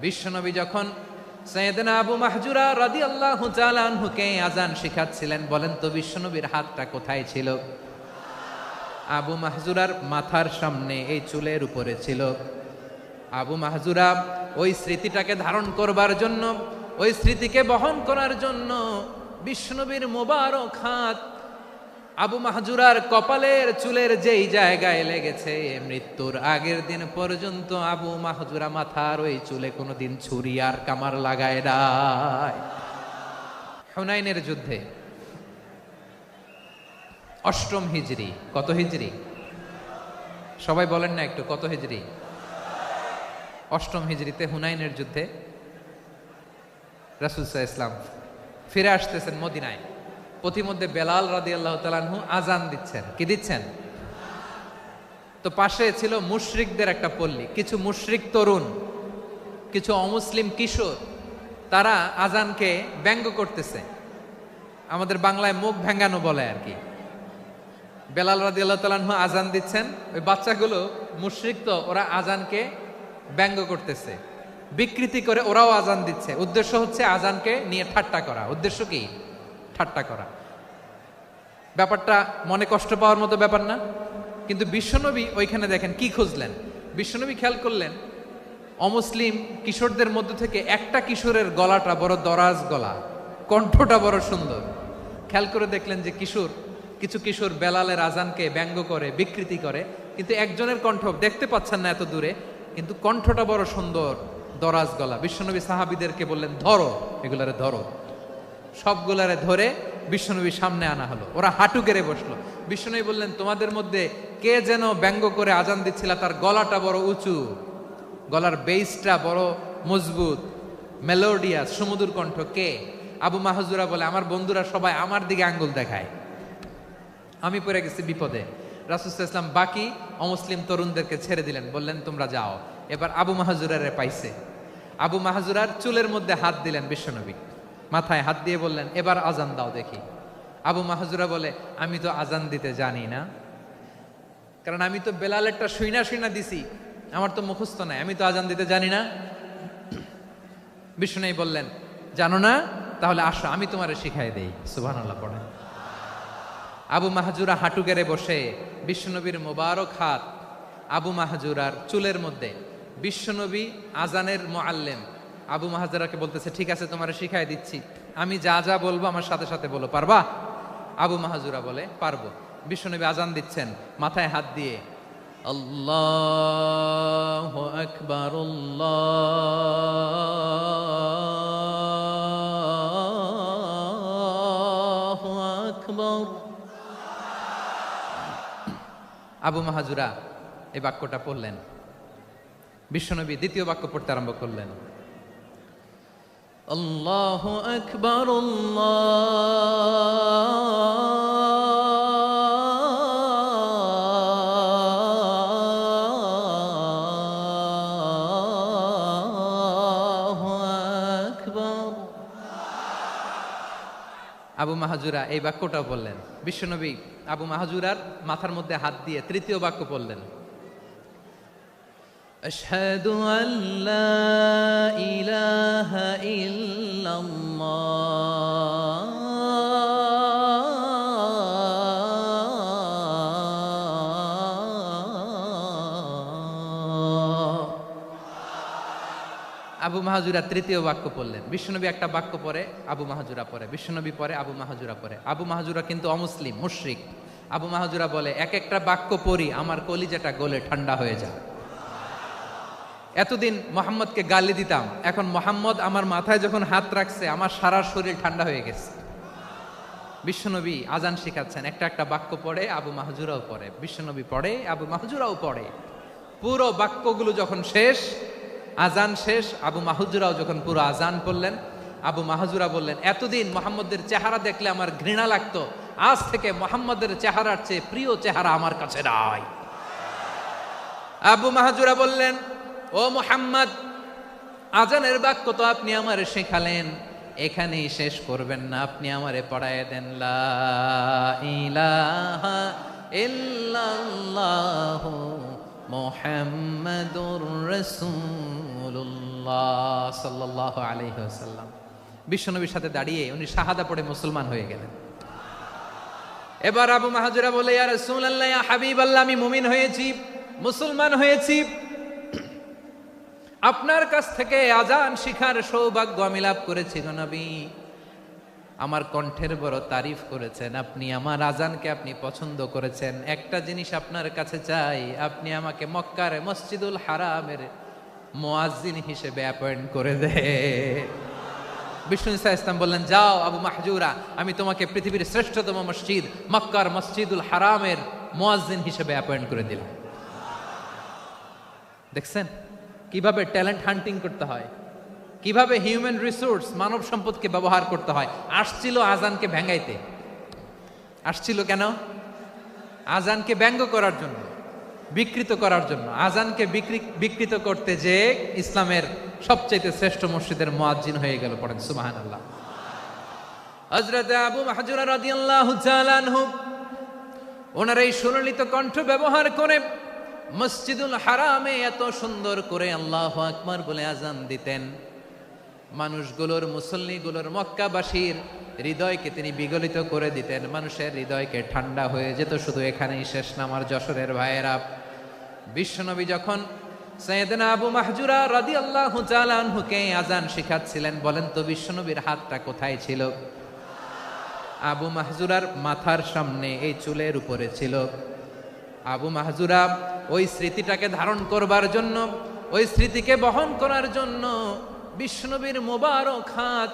বিশ্বনবী যখন সাইয়েদনা আবু মাহজুরা রাদিয়াল্লাহু তাআলা আনহুকে আযান শিখাচ্ছিলেন, বলেন তো বিশ্বনবীর হাতটা কোথায় ছিল? আবু মাহজুরার মাথার সামনে, এই চুলের উপরে ছিল। আবু মাহজুরা ওই স্মৃতিটাকে ধারণ করবার জন্য, ওই স্মৃতিকে বহন করার জন্য বিশ্বনবীর মোবারক হাত আবু মাহজুরার কপালের চুলের যেই জায়গায় লেগেছে, মৃত্যুর আগের দিন পর্যন্ত আবু মাহজুরা মাথার ওই চুলে কোনোদিন ছুরি আর কামার লাগায় নাই। হুনাইনের যুদ্ধে অষ্টম হিজরি, কত হিজরি সবাই বলেন না একটু, কত হিজরি? অষ্টম হিজরিতে হুনাইনের যুদ্ধে রাসূল সাল্লাল্লাহু আলাইহি ওয়াসাল্লাম ফিরে আসতেছেন মদিনায়। পথিমধ্যে বেলাল রাদিয়াল্লাহু তাআলা আনহু আযান দিচ্ছেন। কি দিচ্ছেন? তো পাশে ছিল মুশরিকদের একটা পল্লী, কিছু মুশরিক তরুণ, কিছু অমুসলিম কিশোর, তারা আযানকে ব্যঙ্গ করতেছে। আমাদের বাংলায় মুখ ভেঙ্গানো বলে আর কি। বেলাল রাদিয়াল্লাহু তাআলা আনহু আযান দিচ্ছেন, ওই বাচ্চাগুলো মুশরিক, তো ওরা আযানকে ব্যঙ্গ করতেছে, বিকৃতি করে ওরাও আযান দিচ্ছে। উদ্দেশ্য হচ্ছে আযানকে নিয়ে ঠাট্টা করা। উদ্দেশ্য কি? ঠাট্টা করা। ব্যাপারটা মনে কষ্ট পাওয়ার মতো ব্যাপার না? কিন্তু বিশ্বনবী ওইখানে দেখেন কি খুঁজলেন। বিশ্বনবী খেয়াল করলেন অমুসলিম কিশোরদের মধ্য থেকে একটা কিশোরের গলাটা বড় দরাজ গলা, কণ্ঠটা বড় সুন্দর। খেয়াল করে দেখলেন যে কিছু কিশোর বেলালের আযানকে ব্যঙ্গ করে, বিকৃতি করে, কিন্তু একজনের কণ্ঠ দেখতে পাচ্ছেন না এত দূরে, কিন্তু কণ্ঠটা বড় সুন্দর, দরাজ গলা। বিশ্বনবী সাহাবীদেরকে বললেন, ধরো এগুলারে, ধরো। সবগুলারে ধরে বিশ্বনবীর সামনে আনা হলো। ওরা হাঁটু গেড়ে বসলো। বিশ্বনবী বললেন, তোমাদের মধ্যে কে যেন ব্যঙ্গ করে আযান দিচ্ছিল, তার গলাটা বড় উঁচু, গলার বেসটা বড় মজবুত, মেলোডিয়াস, সুমধুর কণ্ঠ, কে? আবু মাহজুরা বলে, আমার বন্ধুরা সবাই আমার দিকে আঙ্গুল দেখায়, আমি পড়ে গেছি বিপদে। রাসূল সাল্লাল্লাহু আলাইহি ওয়াসাল্লাম বাকি অমুসলিম তরুণদেরকে ছেড়ে দিলেন, বললেন তোমরা যাও। এবার আবু মাহজুরারে পাইছে। আবু মাহজুরার চুলের মধ্যে হাত দিলেন বিশ্বনবী, মাথায় হাত দিয়ে বললেন, এবার আযান দাও দেখি। আবু মাহজুরা বলে, আমি তো আযান দিতে জানি না, কারণ আমি তো বেলালেরটা শুইনা দিছি, আমার তো মুখস্থ নাই, আমি তো আযান দিতে জানি না। বিশ্বনবী বললেন, জানো না? তাহলে আসো আমি তোমারে শিখাই দেই। সুবহানাল্লাহ পড়েন। আবু মাহজুরা হাঁটু গেড়ে বসে, বিশ্বনবীর মোবারক হাত আবু মাহজুরার চুলের মধ্যে। বিশ্বনবী আযানের মুআল্লিম আবু মাহজুরাকে বলতেছে, ঠিক আছে তোমারে শিখাই দিচ্ছি, আমি যা যা বলবো আমার সাথে সাথে বলো, পারবা? আবু মাহজুরা বলে, পারবো। বিশ্বনবী আযান দিচ্ছেন মাথায় হাত দিয়ে, আল্লাহু আকবার, আল্লাহু আকবার। আবু মাহজুরা এই বাক্যটা পড়লেন। বিশ্বনবী দ্বিতীয় বাক্য পড়তে আরম্ভ করলেন, আল্লাহু আকবার, আল্লাহু আকবার। আবু মাহজুরা এই বাক্যটাও বললেন। বিশ্বনবী আবু মাহজুরার মাথার মধ্যে হাত দিয়ে তৃতীয় বাক্য পড়লেন, আশহাদু আল্লা ইলাহা ইল্লাল্লাহ, আবু মাহজুরা তৃতীয় বাক্য পড়লেন। বিশ্বনবী একটা বাক্য পরে আবু মাহজুরা পড়ে, বিশ্বনবী পরে আবু মাহজুরা পড়ে। আবু মাহজুরা কিন্তু অমুসলিম, মুশরিক। আবু মাহজুরা বলে, এক একটা বাক্য পড়ি আমার কলিজাটা গলে ঠান্ডা হয়ে যায়। এতদিন মোহাম্মদকে গালি দিতাম, এখন মোহাম্মদ আমার মাথায় যখন হাত রাখছে আমার সারা শরীর ঠান্ডা হয়ে গেছে। বিশ্বনবী আযান শিখাচ্ছেন, একটা একটা বাক্য পড়ে আবু মাহজুরাও পড়ে, বিশ্বনবী পড়ে, আবু মাহজুরাও পড়ে। পুরো বাক্যগুলো যখন শেষ, আযান শেষ, আবু মাহজুরাও যখন পুরো আযান পড়লেন, আবু মাহজুরা বললেন, এতদিন মোহাম্মদের চেহারা দেখলে আমার ঘৃণা লাগতো, আজ থেকে মোহাম্মদের চেহারার চেয়ে প্রিয় চেহারা আমার কাছে নাই। আবু মাহজুরা বললেন, ও মুহাম্মদ, আযানের বাক্য তো আপনি আমারে শেখালেন, এখানেই শেষ করবেন না, আপনি আমারে পড়ায় দেন, লা ইলাহা ইল্লাল্লাহু মুহাম্মাদুর রাসূলুল্লাহ। রাসূলুল্লাহ সাল্লাল্লাহু আলাইহি ওয়াসাল্লাম। বিশ্বনবীর সাথে দাঁড়িয়ে উনি শাহাদা পড়ে মুসলমান হয়ে গেলেন। এবার আবু মাহজুরা বলে, ইয়া রাসূলুল্লাহ, ইয়া হাবিবাল্লাহ, আমি মুমিন হয়েছি, মুসলমান হয়েছি, আপনার কাছ থেকে আজান শিখার সৌভাগ্য আমি লাভ করেছি গো নবী। আমার কণ্ঠের বড় তারিফ করেছেন আপনি, আমার আজানকে আপনি পছন্দ করেছেন। একটা জিনিস আপনার কাছে চাই, আপনি আমাকে মক্কার মসজিদুল হারামের মুয়াজ্জিন হিসেবে অ্যাপয়েন্ট করে দেন। বিষ্ণু ইসা ইসলাম বললেন, যাও আবু মাহজুরা, আমি তোমাকে পৃথিবীর শ্রেষ্ঠতম মসজিদ মক্কার মসজিদুল হারামের মুয়াজ্জিন হিসেবে অ্যাপয়েন্ট করে দিলাম। দেখছেন কিভাবে ট্যালেন্ট হান্টিং করতে হয়, কিভাবে হিউম্যান রিসোর্স মানব সম্পদকে ব্যবহার করতে হয়। আসছিল আজানকে ভেঙাইতে, আসছিল কেন? আজানকে ব্যঙ্গ করার জন্য, বিকৃত করার জন্য। আজানকে বিকৃত করতে যে ইসলামের সবচেয়ে শ্রেষ্ঠ মসজিদের মুয়াজ্জিন হয়ে গেল। পড়েন সুবহানাল্লাহ। হযরত আবু মাহজুরা রাদিয়াল্লাহু তাআলা আনহু ওনার এই সুললিত কণ্ঠ ব্যবহার করে মসজিদুল হারামে এত সুন্দর করে আল্লাহু আকবার বলে আজান দিতেন, মানুষগুলোর, মুসল্লিগুলোর, মক্কাবাসীর হৃদয়কে তিনি বিগলিত করে দিতেন। মানুষের হৃদয়কে ঠান্ডা হয়ে যেত। শুধু এখানেই শেষ না আমার যশোরের ভাইয়েরা, বিশ্বনবী যখন সাইয়েদনা আবু মাহজুরা রাদিয়াল্লাহু তাআলা আনহুকে আজান শিখাচ্ছিলেন, বলেন তো বিশ্বনবীর হাতটা কোথায় ছিল? আবু মাহজুরার মাথার সামনে, এই চুলের উপরে ছিল। আবু মাহজুরা ওই স্মৃতিটাকে ধারণ করবার জন্য, ওই স্মৃতিকে বহন করার জন্য বিশ্বনবীর মোবারক হাত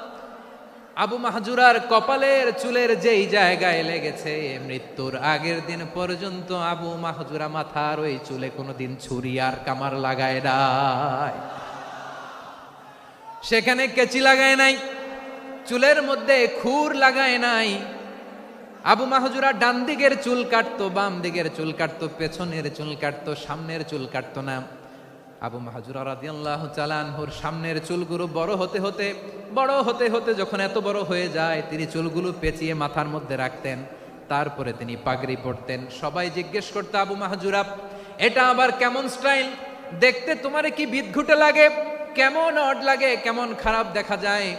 আবু মাহজুরার কপালের চুলের যেই জায়গায় লেগেছে, মৃত্যুর আগের দিন পর্যন্ত আবু মাহজুরা মাথার ওই চুলে কোনোদিন ছুরি আর কামার লাগায় নাই, সেখানে কেচি লাগায় নাই, চুলের মধ্যে খুর লাগায় নাই। আবু মাহজুরা ডান দিকের চুল কাটতো, বাম দিকের চুল কাটতো, পেছনের চুল কাটতো, সামনের চুল কাটতো না। আবু মাহজুরা রাদিয়াল্লাহু তাআলা আনহুর সামনের চুলগুলো বড় হতে হতে যখন এত বড় হয়ে যায়, তিনি চুলগুলো পেঁচিয়ে মাথার মধ্যে রাখতেন, তারপরে তিনি পাগড়ি পরতেন। সবাই জিজ্ঞেস করতো, আবু মাহজুরা, এটা আবার কেমন স্টাইল? দেখতে তোমারে কি বিদঘুটে লাগে? কেমন অড লাগে? কেমন খারাপ দেখা যায়?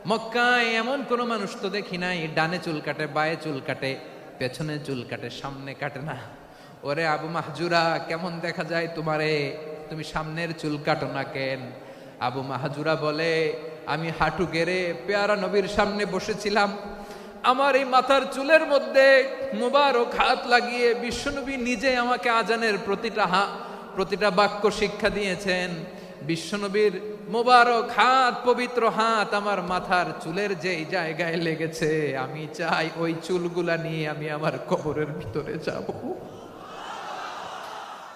মক্কায় এমন কোনো মানুষ তো দেখি নাই, ডানে চুল কাটে, বায়ে চুল কাটে, পেছনে চুল কাটে, সামনে কাটে না। ওরে আবু মাহজুরা, কেমন দেখা যায় তোমারে? তুমি সামনের চুল কাটো না কেন? আবু মাহজুরা বলে, আমি হাঁটু গেড়ে পেয়ারা নবীর সামনে বসেছিলাম, আমার এই মাথার চুলের মধ্যে মোবারক হাত লাগিয়ে বিশ্বনবী নিজে আমাকে আজানের প্রতিটা বাক্য শিক্ষা দিয়েছেন। বিশ্বনবীর মোবারক হাত, পবিত্র হাত আমার মাথার চুলের যেই জায়গায় লেগেছে, আমি চাই ওই চুলগুলা নিয়ে আমি আমার কবরের ভিতরে যাব।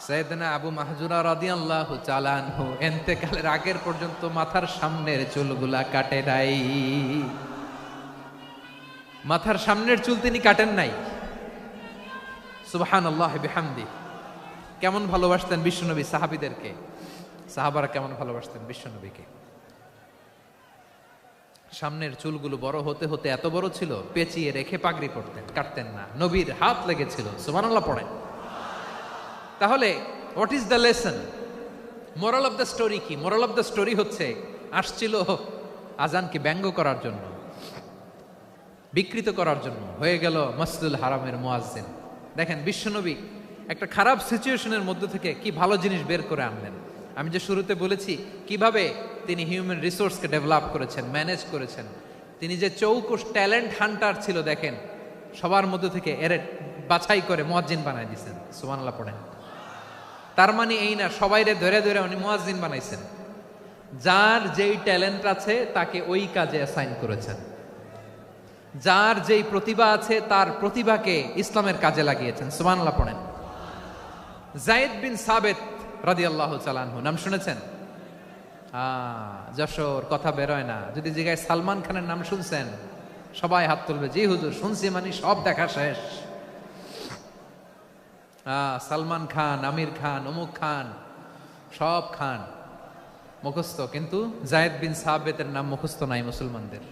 সাইয়েদনা আবু মাহজুরা রাদিয়াল্লাহু তাআলা আনহু ইন্তেকালের আগের পর্যন্ত মাথার সামনের চুলগুলা কাটে নাই। মাথার সামনের চুল তিনি কাটেন নাই। সুবহানাল্লাহ বিহামদি। কেমন ভালোবাসতেন বিশ্বনবী সাহাবীদেরকে, সাহাবারা কেমন ভালোবাসতেন বিশ্বনবীকে। সামনের চুলগুলো বড় হতে হতে এত বড় ছিল, পেঁচিয়ে রেখে পাগড়ি পরতেন, কাটতেন না। নবীর হাত লেগেছিল। সুবহানাল্লাহ পড়েন। তাহলে what is the lesson? Moral of the story কি? মোরাল অফ দ্য স্টোরি হচ্ছে, আসছিল আজানকে ব্যঙ্গ করার জন্য, বিকৃত করার জন্য, হয়ে গেল মসজিদুল হারামের মুয়াজ্জিন। দেখেন বিশ্বনবী একটা খারাপ সিচুয়েশনের মধ্যে থেকে কি ভালো জিনিস বের করে আনলেন। আমি যে শুরুতে বলেছি কিভাবে তিনি হিউম্যান রিসোর্সকে ডেভেলপ করেছেন, ম্যানেজ করেছেন। তিনি যে চৌকুশ ট্যালেন্ট হান্টার ছিল, দেখেন সবার মধ্যে থেকে এর বাছাই করে মুয়াজ্জিন বানাই দিয়েছেন। সুবহানাল্লাহ পড়েন। তার মানে এই না সবাইরে ধরে ধরে উনি মুয়াজ্জিন বানাইছেন। যার যেই ট্যালেন্ট আছে তাকে ওই কাজে অ্যাসাইন করেছেন। যার যেই প্রতিভা আছে তার প্রতিভাকে ইসলামের কাজে লাগিয়েছেন। সুবহানাল্লাহ পড়েন। যায়েদ বিন সাবিত রাদিয়াল্লাহু তাআলা আনহু নাম শুনেছেন? যশোর কথা বেরোয় না। যদি জিজ্ঞাসা সালমান খানের নাম শুনছেন, সবাই হাত তুলবে, জি হুজুর শুনছি, মানে সব দেখা শেষ। সালমান খান, আমির খান, অমুক খান, সব খান মুখস্থ, কিন্তু যায়েদ বিন সাবিতের নাম মুখস্থ নাই মুসলমানদের।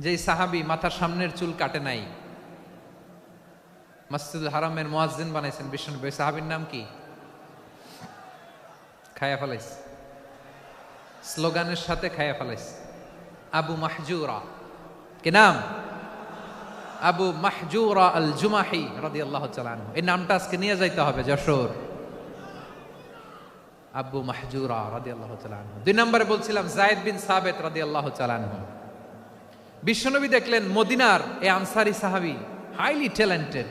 যেই সাহাবী মাথার সামনের চুল কাটে নাই, মসজিদুল হারামের মুয়াজ্জিন বানাইছেন বিশ্বনবী, সাহাবীর নাম কি? খায়া ফেলাইছে, স্লোগানের সাথে খায়া ফেলাইছে। আবু মাহজুরা, কি নাম? আবু মাহজুরা আল জুমাহি রাদিয়াল্লাহু তাআলা আনহু। এই নামটা আজকে নিয়ে যাইতে হবে যশোর। আবু মাহজুরা রাদিয়াল্লাহু তাআলা আনহু। 2 নম্বরে বলছিলাম যায়েদ বিন সাবিত রাদিয়াল্লাহু তাআলা আনহু। বিশ্বনবী দেখলেন মদিনার এই আনসারী সাহাবী হাইলি ট্যালেন্টেড,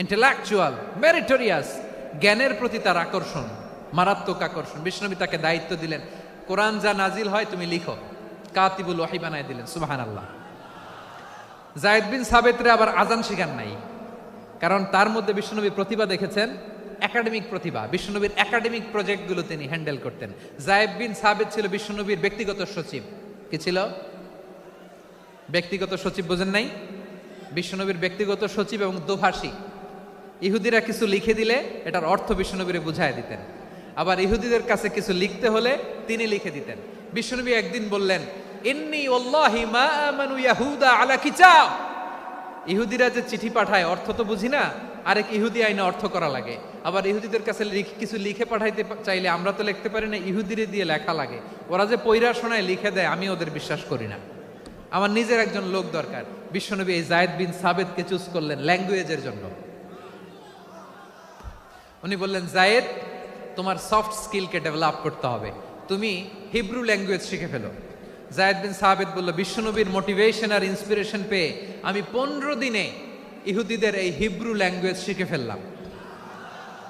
ইন্টেলেকচুয়াল, মেরিটোরিয়াস, জ্ঞানের প্রতি তার আকর্ষণ, মারাত্মক আকর্ষণ। বিশ্বনবী তাকে দায়িত্ব দিলেন, কোরআন যা নাজিল হয় তুমি লিখো, কাতিবুল ওয়াহি বানায় দিলেন। সুবহানাল্লাহ। যায়েদ বিন সাবিতরে আবার আজান শিখান নাই, কারণ তার মধ্যে বিশ্বনবী প্রতিভা দেখেছেন, একাডেমিক প্রতিভা। বিশ্বনবীর একাডেমিক প্রজেক্টগুলো তিনি হ্যান্ডেল করতেন। যায়েদ বিন সাবিত ছিল বিশ্বনবীর ব্যক্তিগত সচিব। কি ছিল? ব্যক্তিগত সচিব। বোঝেন নাই? বিশ্বনবীর ব্যক্তিগত সচিব এবং দোভাষী। ইহুদিরা কিছু লিখে দিলে এটার অর্থ বিশ্বনবীরে বুঝায় দিতেন, আবার ইহুদিদের কাছে কিছু লিখতে হলে তিনি লিখে দিতেন। বিশ্বনবী একদিন বললেন, ইন্নী ওয়াল্লাহি মা আমানু ইয়াহুদা আলা কিতাব। ইহুদিরা যে চিঠি পাঠায় অর্থ তো বুঝি না, আরেক ইহুদি আইনে অর্থ করা লাগে। আবার ইহুদিদের কাছে কিছু লিখে পাঠাইতে চাইলে আমরা তো লিখতে পারি না, ইহুদিরে দিয়ে লেখা লাগে। ওরা যে পয়রা শোনায় লিখে দেয়, আমি ওদের বিশ্বাস করি না। আমার নিজের একজন লোক দরকার। বিশ্বনবী এই যায়েদ বিন সাবিতকে চুজ করলেন ল্যাঙ্গুয়েজের জন্য। উনি বললেন, যায়েদ, তোমার সফট স্কিলকে ডেভেলপ করতে হবে, তুমি হিব্রু ল্যাঙ্গুয়েজ শিখে ফেলো। যায়েদ বিন সাবিত বলল, বিশ্বনবীর মোটিভেশন আর ইন্সপিরেশন পেয়ে আমি 15 দিনে ইহুদিদের এই হিব্রু ল্যাঙ্গুয়েজ শিখে ফেললাম।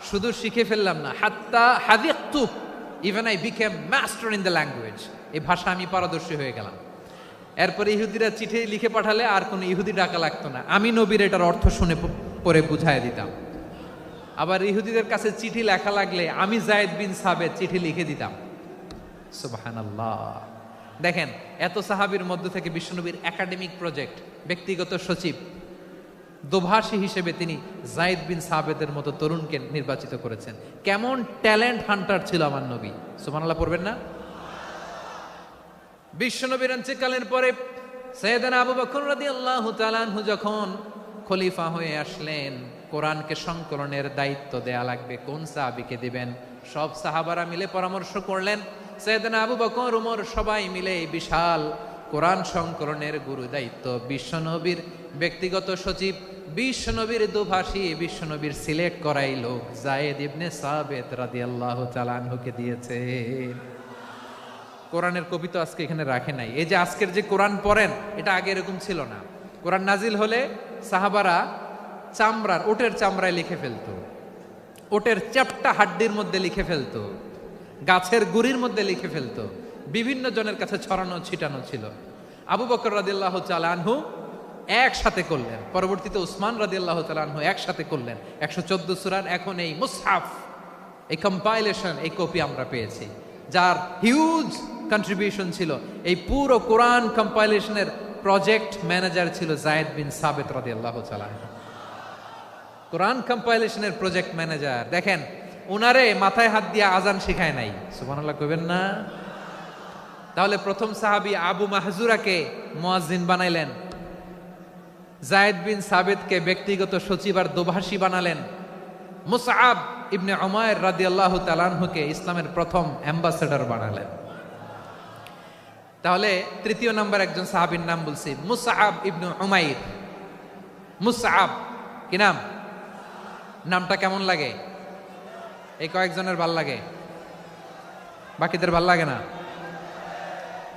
শুধু শিখে ফেললাম না, হাত্তা হাদিকতু, even I became master in the language. এই ভাষা আমি পারদর্শী হয়ে গেলাম। এরপরে ইহুদিরা চিঠি লিখে পাঠালে আর কোনো ইহুদি ডাকা লাগতো না, আমি নবীর এটার অর্থ শুনে পরে বুঝায় দিতাম। আবার ইহুদিদের কাছে চিঠি লেখা লাগলে আমি যায়েদ বিন সাবিত চিঠি লিখে দিতাম। সুবহানাল্লাহ। দেখেন, এত সাহাবীর মধ্য থেকে বিশ্বনবীর একাডেমিক প্রজেক্ট, ব্যক্তিগত সচিব, দোভাষী হিসেবে তিনি যায়েদ বিন সাবিতের মতো তরুণকে নির্বাচিত করেছেন। কেমন ট্যালেন্ট হান্টার ছিল আমার নবী। সুবহানাল্লাহ পড়বেন না? বিশ্বনবীর ইন্তেকালের পরে সাইয়েদনা আবু বকর রাদিয়াল্লাহু তাআলা আনহু যখন খলিফা হয়ে আসলেন, কোরআনকে সংকলনের দায়িত্ব দেয়া লাগবে, কোন সাহাবীকে দিবেন? সব সাহাবারা মিলে পরামর্শ করলেন। সাইয়েদনা আবু বকর, ওমর সবাই মিলে বিশাল কোরআন সংকলনের গুরু দায়িত্ব বিশ্বনবীর ব্যক্তিগত সচিব, বিশ্বনবীর দোভাষী, বিশ্বনবীর সিলেক্ট করাই লোক যায়েদ ইবনে সাবিত রাদিয়াল্লাহু তাআলা আনহুকে দিয়েছে। কোরআনের কপি তো আজকে এখানে রাখে নাই। এই যে আজকের যে কোরআন পড়েন, এটা আগে এরকম ছিল না। কোরআন নাজিল হলে সাহাবারা চামড়ার, ওটের চামড়ায় লিখে ফেলতো, ওটের চ্যাপ্টা হাড্ডির মধ্যে লিখে ফেলতো, গাছের গুড়ির মধ্যে লিখে ফেলতো। বিভিন্ন জনের কাছে ছড়ানো ছিটানো ছিল। আবু বকর রাদিয়াল্লাহু তাআলা আনহু একসাথে করলেন, পরবর্তীতে উসমান রাদিয়াল্লাহু তাআলা আনহু একসাথে করলেন। 114 সূরার এখন এই মুসহাফ, এই কম্পাইলেশন, এই কপি আমরা পেয়েছি, যার হিউজ কন্ট্রিবিউশন ছিল। এই পুরো কোরআন কম্পাইলেশনের প্রজেক্ট ম্যানেজার ছিল যায়েদ বিন সাবিত রাদিয়াল্লাহু তাআলা। কোরআন কম্পাইলেশনের প্রজেক্ট ম্যানেজার। দেখেন, উনারে মাথায় হাত দিয়ে আজান শিখায় নাই। সুবহানাল্লাহ কইবেন না? তাহলে প্রথম সাহাবী আবু মাহজুরাকে মুয়াজ্জিন বানাইলেন, যায়েদ বিন সাবিতকে ব্যক্তিগত সচিব আর দোভাষী বানালেন, মুসআব ইবনে উমাইর রাদিয়াল্লাহু তাআলা আনহুকে ইসলামের প্রথম অ্যাম্বাসেডর বানালেন। তাহলে তৃতীয় নাম্বার একজন সাহাবীর নাম বলছি, মুসআব ইবনে উমাইর। মুসআব কি নাম? নামটা কেমন লাগে? এই কয়েকজনের ভাল লাগে, বাকিদের ভাল লাগে না?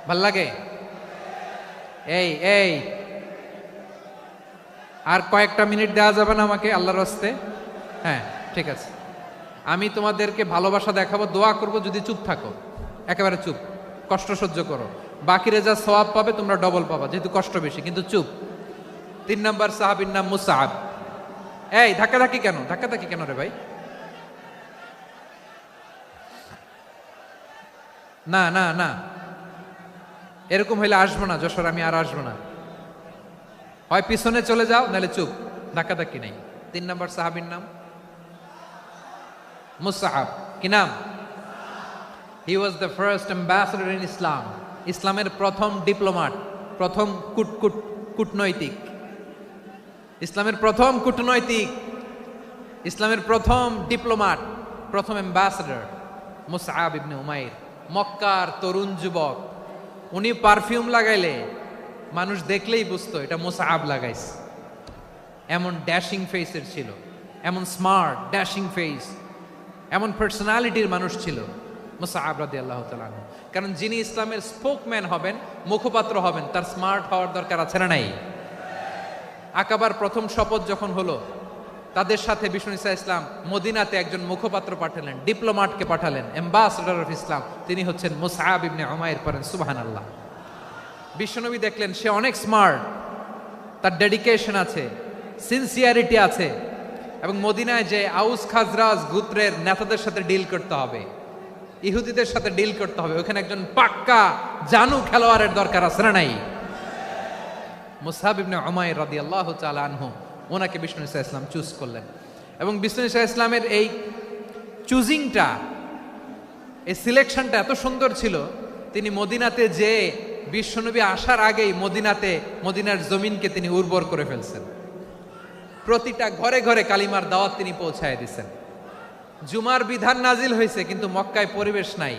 ভাল লাগে? এই এই আর কয়েকটা মিনিট দেওয়া যাবে না আমাকে আল্লাহর রাস্তে? হ্যাঁ, ঠিক আছে। আমি তোমাদেরকে ভালোবাসা দেখাবো, দোয়া করব, যদি চুপ থাকো, একেবারে চুপ, কষ্ট সহ্য করো। বাকিরে যা সওয়াব পাবে তোমরা ডবল পাবা, যেহেতু কষ্ট বেশি, কিন্তু চুপ। 3 নাম্বার সাহাবীর নাম মুসআব। এই ধাক্কাধাক্কি কেন? ধাক্কাধাক্কি কেন রে ভাই? না না না, এরকম হইলে আসবো না যশোর, আমি আর আসবো না। হয় পিছনে চলে যাও, নাহলে চুপ, ধাক্কাধাক্কি নাই। 3 নাম্বার সাহাবীর নাম মুসআব। কি নাম? He was the first ambassador in Islam. ইসলামের প্রথম ডিপ্লোমাট, প্রথম কূটনৈতিক, ইসলামের প্রথম কূটনৈতিক, ইসলামের প্রথম ডিপ্লোমাট, প্রথম অ্যাম্বাসেডর। মুসআব ইবনে উমাইর, মক্কার তরুণ যুবক। উনি পারফিউম লাগাইলে মানুষ দেখলেই বুঝতো এটা মুসআব লাগাইছে। এমন ড্যাশিং ফেসের ছিল, এমন স্মার্ট ড্যাশিং ফেস, এমন পার্সোনালিটির মানুষ ছিল মুসআব রাদিয়াল্লাহু তাআলা আনহু। কারণ যিনি ইসলামের স্পোকম্যান হবেন, মুখপাত্র হবেন, তার স্মার্ট হওয়ার দরকার আছে না নাই? আকাবার প্রথম শপথ যখন হলো, তাদের সাথে বিষ্ণু ঈসা ইসলাম মদিনাতে একজন মুখপাত্র পাঠালেন, ডিপ্লোম্যাটকে পাঠালেন, অ্যাম্বাসেডর অফ ইসলাম। তিনি হচ্ছেন মুসআব ইবনে উমাইর। পড়েন সুবহানাল্লাহ। বিশ্বনবী দেখলেন সে অনেক স্মার্ট, তার ডেডিকেশন আছে, সিনসিয়ারিটি আছে, এবং মদিনায় যে আউস খাজরাজ গোত্রের নেতাদের সাথে ডিল করতে হবে, ইহুদিদের সাথে ডিল করতে হবে, ওখানে একজন পাক্কা জানু খেলোয়াড়ের দরকার আছে না নাই? মুসআব ইবনে উমাইর রাদিয়াল্লাহু তাআলা আনহু, ওনাকে বিষ্ণু ঈসা ইসলাম চুজ করলেন। এবং বিষ্ণু ঈসা ইসলামের এই চুজিংটা, এই সিলেকশনটা এত সুন্দর ছিল, তিনি মদিনাতে যে বিশ্বনবী আসার আগেই মদিনার জমিনকে তিনি উর্বর করে ফেলছেন। প্রতিটা ঘরে ঘরে কালিমার দাওয়াত তিনি পৌঁছায় দিচ্ছেন। জুমার বিধান নাজিল হয়েছে, কিন্তু মক্কায় পরিবেশ নাই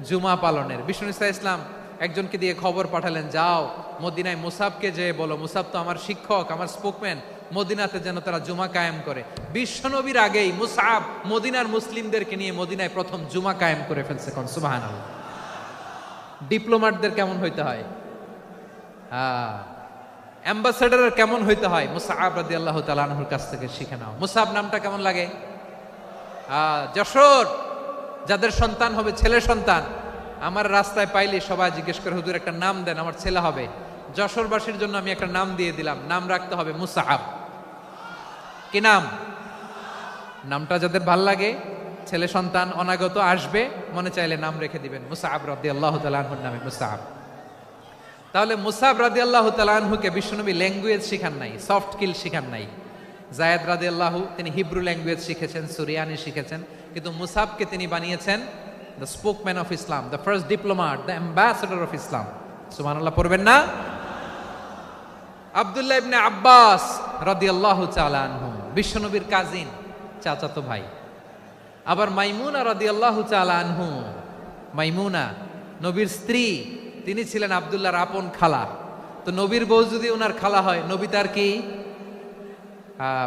জুমা পালনের। বিষ্ণু ঈসা ইসলাম একজনকে দিয়ে খবর পাঠালেন, যাও মদিনায় মুসাবকে যে বলো, মুসাব তো আমার শিক্ষক, আমার স্পোকম্যান, মদিনাতে যেন তারা জুমা কায়েম করে। বিশ্বনবীর আগেই মুসাব মদিনার মুসলিমদেরকে নিয়ে মদিনায় প্রথম জুমা কায়েম করে ফেলছে। কোন সুবহানাল্লাহ। ডিপ্লোম্যাটদের কেমন হইতে হয়, অ্যাম্বাসেডারের কেমন হইতে হয়, মুসআব রাদিয়াল্লাহু তাআলা আনহুর কাছ থেকে শিখে নাও। মুসআব নামটা কেমন লাগে? যশোর যাদের সন্তান হবে, ছেলে সন্তান, আমার রাস্তায় পাইলে সবাই জিজ্ঞেস করে, হুজুর একটা নাম দেন, আমার ছেলে হবে। যশোরবাসীর জন্য আমি একটা নাম দিয়ে দিলাম, নাম রাখতে হবে মুসআব। কি নাম? নামটা যাদের ভাল লাগে, ছেলে সন্তান অনাগত আসবে, মনে চাইলে নাম রেখে দিবেন মুসআব রাদিয়াল্লাহু তাআলা আনহুর নামে মুসআব। তাহলে মুসআব রাদিয়াল্লাহু তাআলা আনহুকে বিশ্বনবী ল্যাঙ্গুয়েজ শিখান নাই, সফট স্কিল শিখান নাই। যায়েদ রাদিয়াল্লাহু তিনি হিব্রু ল্যাঙ্গুয়েজ শিখেছেন, সুরিয়ানি শিখেছেন, কিন্তু মুসআবকে তিনি বানিয়েছেন the spokesman of Islam, the first diplomat, the ambassador of Islam. সুবহানাল্লাহ পড়বেন না? আব্দুল্লাহ ইবনে আব্বাস রাদিয়াল্লাহু তাআলা আনহু বিশ্বনবীর কাজিন, চাচাতো ভাই। আবার মাইমুনা রাদিয়াল্লাহু তাআলা আনহু, মাইমুনা নবীর স্ত্রী, তিনি ছিলেন আব্দুল্লাহর আপন খালা। তো নবীর বউ যদি ওনার খালা হয়, নবী তার কি?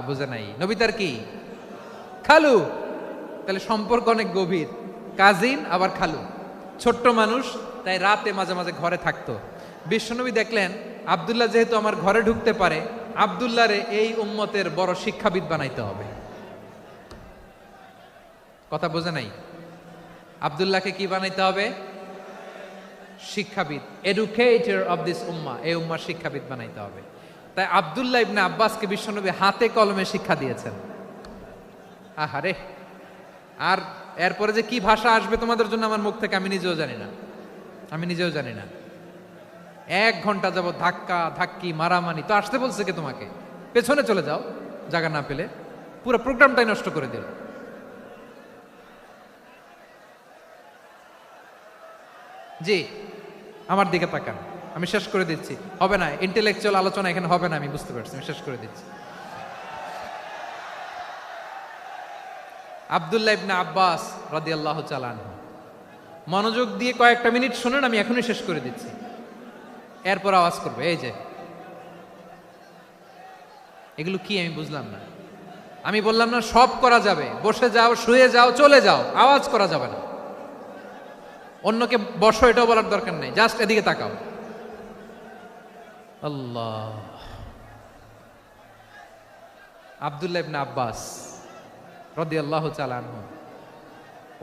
বুঝে নাই, নবী তার কি? খালু। তাহলে সম্পর্ক অনেক গভীর, কাজিন আবার খালু। ছোট্ট মানুষ, তাই রাতে মাঝে মাঝে ঘরে থাকতো। বিশ্বনবী দেখলেন আব্দুল্লাহ যেহেতু আমার ঘরে ঢুকতে পারে, আব্দুল্লাহরে এই উম্মতের বড় শিক্ষাবিদ বানাইতে হবে। কথা বোঝে নাই? আব্দুল্লাহকে কি বানাইতে হবে? শিক্ষাবিদ, এডুকেটর অফ দিস উম্মা, এই উম্মার শিক্ষাবিদ বানাইতে হবে। তাই আব্দুল্লাহ ইবনে আব্বাসকে বিশ্বনবী হাতে কলমে শিক্ষা দিয়েছেন। আহারে, আর এরপরে যে কি ভাষা আসবে তোমাদের জন্য আমার মুখ থেকে আমি নিজেও জানি না। 1 ঘন্টা যাবত ধাক্কা ধাক্কি মারামারি। তো আসতে বলছে কে তোমাকে? পেছনে চলে যাও, জায়গা না পেলে। পুরো প্রোগ্রামটাই নষ্ট করে দিল। জি, আমার দিকে তাকান, আমি শেষ করে দিচ্ছি। হবে না, ইন্টেলেকচুয়াল আলোচনা এখানে হবে না, আমি বুঝতে পারছি, আমি শেষ করে দিচ্ছি। আব্দুল্লাহ ইবনে আব্বাস রাদিয়াল্লাহু তাআলা আনহু, মনোযোগ দিয়ে কয়েকটা মিনিট শুনুন, আমি এখনই শেষ করে দিচ্ছি, এরপর আওয়াজ করবে। এই যে এগুলো কি আমি বুঝলাম না। আমি বললাম না সব করা যাবে, বসে যাও, শুয়ে যাও, চলে যাও, আওয়াজ করা যাবে না। অন্যকে বসো এটাও বলার দরকার নেই, জাস্ট এদিকে তাকাও। আল্লাহ। আব্দুল্লাহ ইবনে আব্বাস রাদিয়াল্লাহু তাআলা আনহু,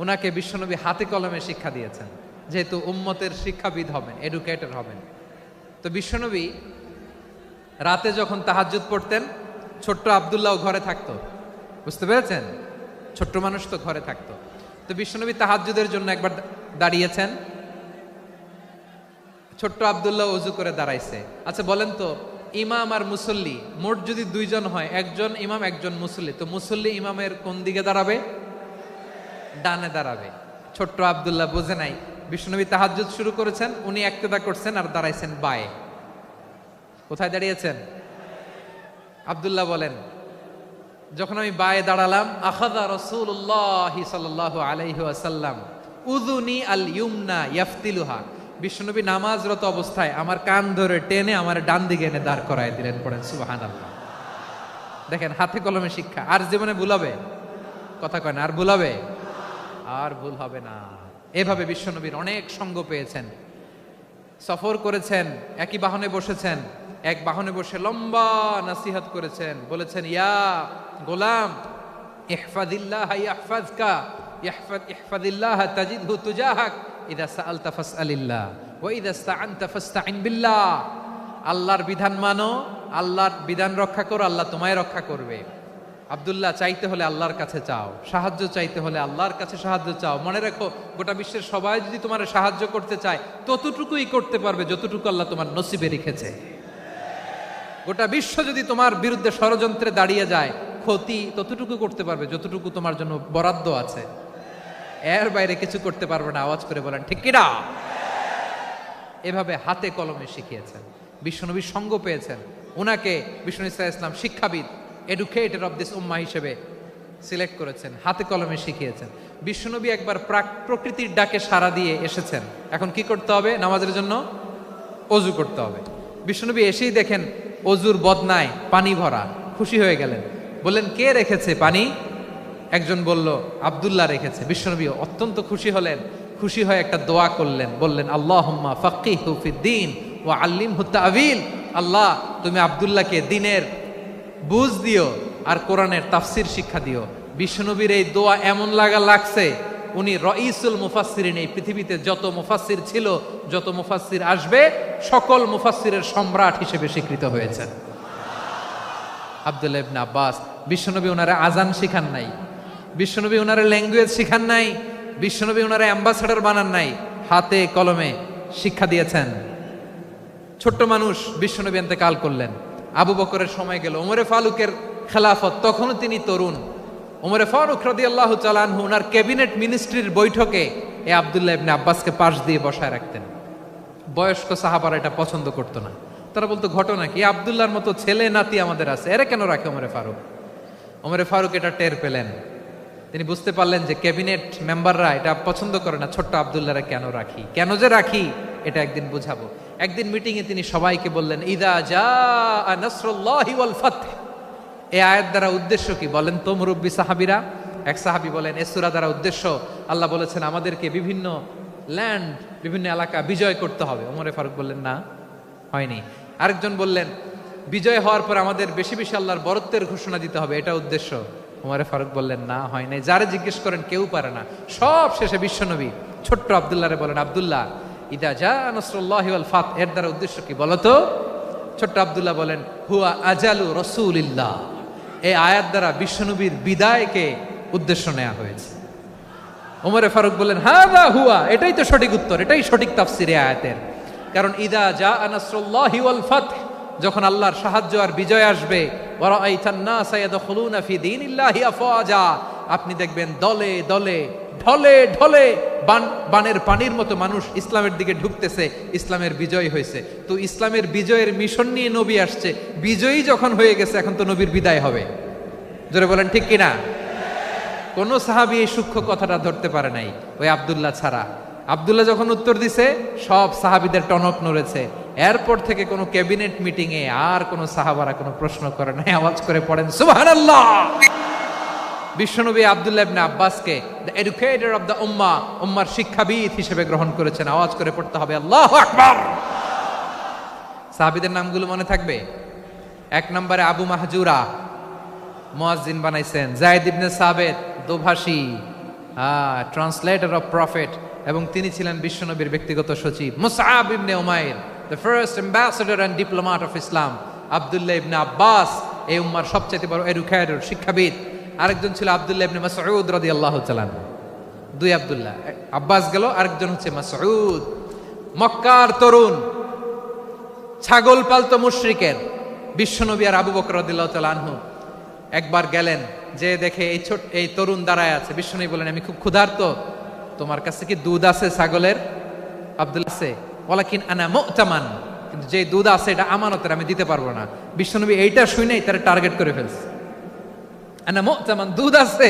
ওনাকে বিশ্বনবী হাতে কলমে শিক্ষা দিয়েছেন, যেহেতু উম্মতের শিক্ষাবিদ হবেন, এডুকেটর হবেন। তো বিশ্বনবী রাতে যখন তাহাজ্জুদ পড়তেন, ছোট্ট আব্দুল্লাহ ঘরে থাকতো। বুঝতে পেরেছেন? ছোট্ট মানুষ তো ঘরে থাকতো। তো বিশ্বনবী তাহাজ্জুদের জন্য একবার দাঁড়িয়েছেন, ছোট্ট আব্দুল্লাহ ওযু করে দাঁড়াইছে। আচ্ছা বলেন তো, ইমাম আর মুসল্লি মোট যদি 2 জন হয়, একজন ইমাম একজন মুসল্লি, তো মুসল্লি ইমামের কোন দিকে দাঁড়াবে? ডানে দাঁড়াবে। ছোট্ট আব্দুল্লাহ বুঝে নাই, বিশ্বনবী তাহাজ্জুদ শুরু করেছেন, উনি ইক্তেদা করছেন আর দাঁড়াইছেন বায়ে। কোথায় দাঁড়িয়েছেন? আব্দুল্লাহ বলেন, যখন আমি বায়ে দাঁড়ালাম, আখাযা রাসূলুল্লাহ সাল্লাল্লাহু আলাইহি ওয়াসাল্লাম উযুনি আল ইউমনা ইয়াফতিলুহা, বিশ্বনবী নামাজরত অবস্থায় আমার কান ধরে টেনে আমার ডান দিকে এনে দাঁড় করায় দিলেন। পড়েন সুবহানাল্লাহ। দেখেন হাতে কলমে শিক্ষা। আর জীবনে ভুল হবে? কথা কয় না, আর ভুল হবে? আর ভুল হবে না। এভাবে বিশ্বনবীর অনেক সঙ্গ পেয়েছেন, সফর করেছেন, একই বাহনে বসেছেন, এক বাহনে বসে লম্বা নসিহত করেছেন, বলেছেন ইয়া গোলাম ইহফাজিল্লাহ ইয়াহফাজকা ইহফাজিল্লাহ তাজিদহু তুজাহাক ইযা সাআলতা ফাসআলিল্লাহ ওয়া ইযা ইসতাআনতা ফাসতাইন বিল্লাহ। আল্লাহর বিধান মানো, আল্লাহর বিধান রক্ষা করো, আল্লাহ তোমায় রক্ষা করবে। আব্দুল্লাহ, চাইতে হলে আল্লাহর কাছে চাও, সাহায্য চাইতে হলে আল্লাহর কাছে সাহায্য চাও। মনে রাখো, গোটা বিশ্বের সবাই যদি তোমার সাহায্য করতে চায় ততটুকুই করতে পারবে যতটুকু আল্লাহ তোমার নসিবে রেখেছে। গোটা বিশ্ব যদি তোমার বিরুদ্ধে ষড়যন্ত্রে দাঁড়িয়ে যায়, ক্ষতি ততটুকু করতে পারবে যতটুকু তোমার জন্য বরাদ্দ আছে, এর বাইরে কিছু করতে পারবে না। আওয়াজ করে বলেন ঠিক কিনা? এভাবে হাতে কলমে শিখিয়েছেন, বিশ্বনবীর সঙ্গ পেয়েছেন। ওনাকে বিষ্ণু ইসলাম শিক্ষাবিদ, এডুকেটর অফ দিস উম্মাহ হিসেবে সিলেক্ট করেছেন, হাতে কলমে শিখিয়েছেন। বিশ্বনবী একবার প্রকৃতির ডাকে সাড়া দিয়ে এসেছেন। এখন কি করতে হবে? নামাজের জন্য অজু করতে হবে। বিশ্বনবী এসেই দেখেন অজুর বদনায় পানি ভরা, খুশি হয়ে গেলেন, বললেন কে রেখেছে পানি? একজন বলল আব্দুল্লাহ রেখেছে। বিশ্বনবী অত্যন্ত খুশি হলেন, খুশি হয়ে একটা দোয়া করলেন, বললেন আল্লাহুম্মা ফাক্কিহু ফিদ্দীন ওয়া আল্লিমহু তা'ওয়ীল। আল্লাহ, তুমি আব্দুল্লাহকে দ্বীনের বুঝ দিও আর কোরআনের তাফসির শিক্ষা দিও। বিশ্বনবীর এই দোয়া এমন লাগছে, উনি রাইসুল মুফাসসিরিন, এই পৃথিবীতে যত মুফাসসির ছিল, যত মুফাসসির আসবে, সকল মুফাসসিরের সম্রাট হিসেবে স্বীকৃত হয়েছেন আব্দুল্লাহ ইবনে আব্বাস। বিশ্বনবী ওনারে আজান শিখান নাই, বিশ্বনবী ওনারে ল্যাঙ্গুয়েজ শিখান নাই, বিশ্বনবী ওনারে অ্যাম্বাসাডর বানান নাই, হাতে কলমে শিক্ষা দিয়েছেন। ছোট্ট মানুষ, বিশ্বনবী ইন্তেকাল করলেন, আবু বকরের সময় গেল, ওমরে ফারুকের খেলাফত, তখনও তিনি তরুণ। ওমরে ফারুক রাদিয়াল্লাহু তাআলা আনহু ওনার ক্যাবিনেট মিনিস্ট্রির বৈঠকে এই আব্দুল্লাহ ইবনে আব্বাসকে পাশ দিয়ে বসায় রাখতেন। বয়স্ক সাহাবারা এটা পছন্দ করতো না, তারা বলতো ঘটনা কি, আব্দুল্লাহর মতো ছেলে নাতি আমাদের আছে, এরা কেন রাখে ওমরে ফারুক? ওমরে ফারুক এটা টের পেলেন, তিনি বুঝতে পারলেন যে ক্যাবিনেট মেম্বাররা এটা পছন্দ করে না, ছোট্ট আব্দুল্লাহরা কেন রাখি, কেন যে রাখি এটা একদিন বুঝাবো। একদিন মিটিংয়ে তিনি সবাইকে বললেন ইদা জাআ নাসরুল্লাহি ওয়াল ফাতহ। এই আয়াত দ্বারা উদ্দেশ্য কি বলেন তো মুরব্বী সাহাবীরা? এক সাহাবী বলেন এই সূরা দ্বারা উদ্দেশ্য, আল্লাহ বলেছেন আমাদেরকে বিভিন্ন ল্যান্ড, বিভিন্ন এলাকা বিজয় করতে হবে। ওমরে ফারুক বললেন না, হয়নি। আরেকজন বললেন বিজয় হওয়ার পর আমাদের বেশি বেশি আল্লাহর বরত্বের ঘোষণা দিতে হবে, এটা উদ্দেশ্য। ওমরে ফারুক বললেন না, হয় নাই। যারে জিজ্ঞেস করেন কেউ পারে না। সব শেষে বিশ্বনবী ছোট্ট আব্দুল্লাহরে বলেন আব্দুল্লাহ ইদা জাআ নাসরুল্লাহি ওয়াল ফাতহ এর দ্বারা উদ্দেশ্য কি বলো তো? ছোট্ট আব্দুল্লাহ বলেন হুয়া আজালু রাসূলিল্লাহ। এই আয়াত দ্বারা বিশ্বনবীর বিদায়কে উদ্দেশ্য নেওয়া হয়েছে। ওমরে ফারুক বললেন হাযা হুয়া, এটাই তো সঠিক উত্তর, এটাই সঠিক তাফসীর এই আয়াতের। কারণ ইদা জাআ নাসরুল্লাহি ওয়াল ফাতহ, যখন আল্লাহর সাহায্য আর বিজয় আসবে, ওয়া রাআইতান নাসা ইয়াদখুলুনা ফি দীনিল্লাহি আফওয়াজা, আপনি দেখবেন দলে দলে ঢলে ঢলে বানের পানির মতো মানুষ ইসলামের দিকে ঢুকতেছে, ইসলামের বিজয় হয়েছে। তো ইসলামের বিজয়ের মিশন নিয়ে নবী আসছে, বিজয়ী যখন হয়ে গেছে এখন তো নবীর বিদায় হবে। জোরে বলেন ঠিক কিনা? কোন সাহাবী এই সূক্ষ্ম কথাটা ধরতে পারে নাই, ওই আব্দুল্লাহ ছাড়া। আব্দুল্লাহ যখন উত্তর দিছে সব সাহাবীদের টনক নড়েছে। এরপর থেকে কোনো ক্যাবিনেট মিটিং এ আর কোনো সাহাবারা কোনো প্রশ্ন করে নাই। আওয়াজ করে পড়েন সুবহানাল্লাহ। বিশ্বনবী আব্দুল্লাহ ইবনে আব্বাসকে দ্য এডুকেটর অফ দ্য উম্মাহ, উম্মার শিক্ষাবিদ হিসেবে গ্রহণ করেছেন। আওয়াজ করে পড়তে হবে আল্লাহু আকবার। সাহাবীদের নামগুলো মনে থাকবে? এক নম্বরে আবু মাহজুরা, মুয়াজ্জিন বানাইছেন। যায়েদ ইবনে সাবিত, দোভাষী, ট্রান্সলেটর অফ প্রফেট, এবং তিনি ছিলেন বিশ্বনবীর ব্যক্তিগত সচিব। Musab ibn Umair, the first ambassador and diplomat of Islam. Abdullah ibn Abbas, এই উম্মার সবচেয়ে বড় এডুকেটর, শিক্ষাবিদ। আরেকজন ছিল আব্দুল্লাহ ইবনে মাসউদ রাদিয়াল্লাহু তাআলা। দুই আব্দুল্লাহ, আব্বাস গেল, আরেকজন হচ্ছে মাসউদ। মক্কার তরুণ, ছাগল পালতো মুশরিকের। বিশ্বনবী আর আবু বকর রাদিয়াল্লাহু তাআলা আনহু একবার গেলেন, যে দেখে এই তরুণ দাঁড়ায় আছে। বিশ্বনবী বলেন আমি খুব ক্ষুধার্ত, তোমার কাছে কি দুধ আছে ছাগলের? আব্দুল্লাহ আছে, ওয়ালাকিন আনা মু'তামান, কিন্তু যে দুধ আছে এটা আমানতের, আমি দিতে পারবো না। বিশ্বনবী এইটা শুনেই তার টার্গেট করে ফেলছে। আনা মু'তামান, দুধ আছে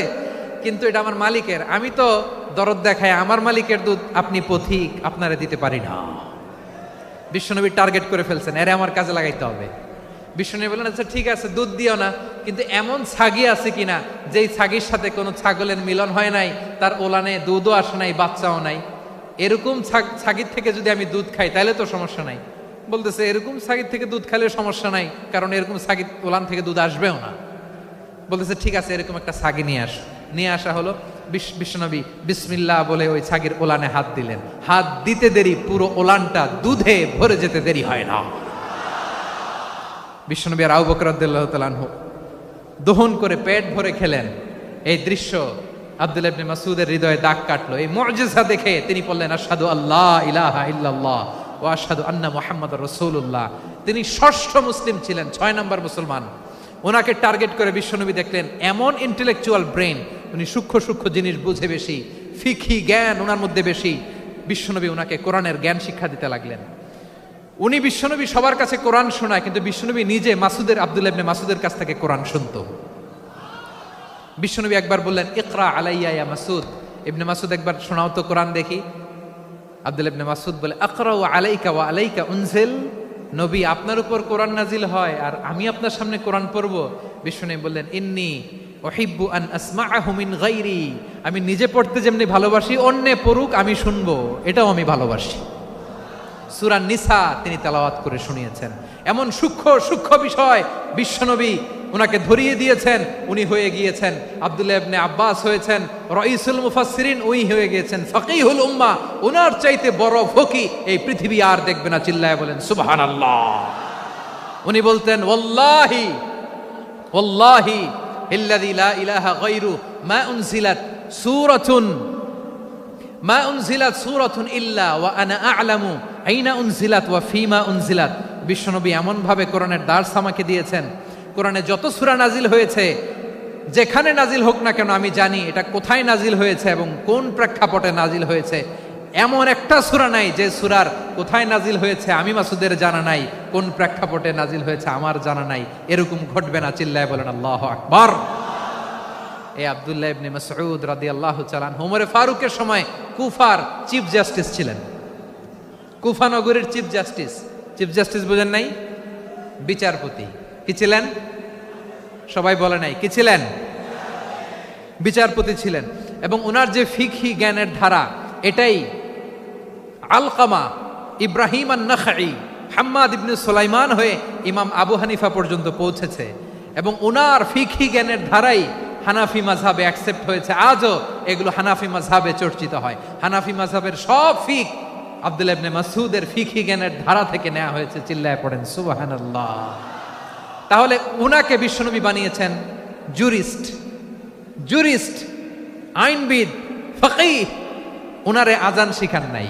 কিন্তু এটা আমার মালিকের, আমি তো দরদ দেখায়, আমার মালিকের দুধ আপনি পথিক, আপনারে দিতে পারি না। বিশ্বনবী টার্গেট করে ফেলছেন, এরে আমার কাজে লাগাইতে হবে। বিশ্বনবী বললেন, আচ্ছা ঠিক আছে, দুধ দিও না, কিন্তু এমন ছাগি আছে কিনা যেই ছাগির সাথে কোনো ছাগলের মিলন হয় নাই, তার ওলানে দুধও আসে নাই, বাচ্চাও নাই, এরকম ছাগির থেকে যদি আমি দুধ খাই তাহলে তো সমস্যা নাই। বলতেছে এরকম ছাগির থেকে দুধ খাইলে সমস্যা নাই, কারণ এরকম ছাগির ওলান থেকে দুধ আসবেও না। বলতেছে ঠিক আছে, এরকম একটা ছাগি নিয়ে আসা হলো। বিশ্বনবী বিসমিল্লাহ বলে ওই ছাগির ওলানে হাত দিলেন। হাত দিতে দেরি, পুরো ওলানটা দুধে ভরে যেতে দেরি হয় না। বিশ্বনবী আর আবু বকর রাদিয়াল্লাহু তাআলা আনহু দহন করে পেট ভরে খেলেন। এই দৃশ্য আব্দুল্লাহ ইবনে মাসউদের হৃদয়ে দাগ কাটলো। এই মুজিজা দেখে তিনি বললেন, আশহাদু আল্লা ইলাহা ইল্লাল্লাহ ওয়া আশহাদু আন্না মুহাম্মাদুর রাসূলুল্লাহ। তিনি ষষ্ঠ মুসলিম ছিলেন, 6 নম্বর মুসলমান। ওনাকে টার্গেট করে বিশ্বনবী দেখলেন এমন ইন্টেলেকচুয়াল ব্রেন, উনি সূক্ষ্ম সূক্ষ্ম জিনিস বুঝে বেশি, ফিকহি জ্ঞান ওনার মধ্যে বেশি। বিশ্বনবী ওনাকে কোরআনের জ্ঞান শিক্ষা দিতে লাগলেন। উনি বিশ্বনবী সবার কাছে কোরআন শোনায়, কিন্তু বিশ্বনবী নিজে আব্দুল্লাহ ইবনে মাসউদের কাছ থেকে কোরআন শুনতো। বিশ্বনবী একবার বললেন, ইকরা আলাইয়া ইয়া মাসউদ। ইবনে মাসউদ একবার শোনাও তো কোরআন দেখি। আব্দুল্লাহ ইবনে মাসউদ বলে, আকরাউ আলাইকা ওয়া আলাইকা উনজিল। নবী, আপনার উপর কোরআন নাজিল হয় আর আমি আপনার সামনে কোরআন পড়ব। বিশ্বনবী বললেন, ইন্নী উহিব্বু আন আসমাআহু মিন গায়রি। আমি নিজে পড়তে যেমনি ভালোবাসি, অন্যে পড়ুক আমি শুনবো, এটাও আমি ভালোবাসি। সূরা নিসা তিনি তেলাওয়াত করে শুনিয়েছেন। এমন সূক্ষ্ম সূক্ষ্ম বিষয় বিশ্বনবী ওনাকে ধরিয়ে দিয়েছেন। উনি হয়ে গিয়েছেন আব্দুল্লাহ ইবনে আব্বাস, হয়েছেন রাইসুল মুফাসসিরিন, উনি হয়ে গিয়েছেন ফাকিহুল উম্মাহ। ওনার চাইতে বড় ফকি এই পৃথিবী আর দেখবে না। চিল্লায় বলেন সুবহানাল্লাহ। উনি বলতেন, ওয়াল্লাহি ওয়াল্লাহি ইল্লাযী লা ইলাহা গায়রু মা উনজিলাত সূরাতুন ইল্লা ওয়া আনা আ'লামু আইনা উনজিলাত ওয়া ফীমা উনজিলাত। বিশ্বনবী এমন ভাবে কোরআনের দার্স আমাকে দিয়েছেন, কোরআনে যত সূরা নাজিল হয়েছে, যেখানে নাজিল হোক না কেন আমি জানি এটা কোথায় নাজিল হয়েছে এবং কোন প্রেক্ষাপটে নাজিল হয়েছে। এমন একটা সূরা নাই যে সূরার কোথায় নাজিল হয়েছে আমি মাসুদের জানা নাই, কোন প্রেক্ষাপটে নাজিল হয়েছে আমার জানা নাই। এরকম ঘটবে না। চিল্লায় বলেন আল্লাহু আকবার। এই আব্দুল্লাহ ইবনে মাসউদ রাদিয়াল্লাহু তাআলা আনহু ওমরে ফারুকের সময় কুফার চিফ জাস্টিস ছিলেন। কুফা নগরীর চিফ জাস্টিস। চিফ জাস্টিস বুঝেন নাই? বিচারপতি। কি ছিলেন? সবাই বলে নাই, কি ছিলেন? বিচারপতি ছিলেন। এবং ওনার যে ফিকহি জ্ঞানের ধারা, এটাই আলকামা, ইব্রাহিম আন-নাখাই, হাম্মাদ ইবনে সুলাইমান হয়ে ইমাম আবু হানিফা পর্যন্ত পৌঁছেছে। এবং ওনার ফিকহি জ্ঞানের ধারাই হানাফি মাযহাবে অ্যাকসেপ্ট হয়েছে। আজও এগুলো হানাফি মাযহাবে চর্চিত হয়। হানাফি মাযহাবের সব ফিক আব্দুল্লাহ ইবনে মাসউদের ফিকহি জ্ঞানের ধারা থেকে নেওয়া হয়েছে। চিল্লায় পড়েন সুবহানাল্লাহ। তাহলে উনাকে বিশ্বনবী বানিয়েছেন জুরিস্ট, আইনবিদ, ফাকিহ। উনারে আজান শিখান নাই।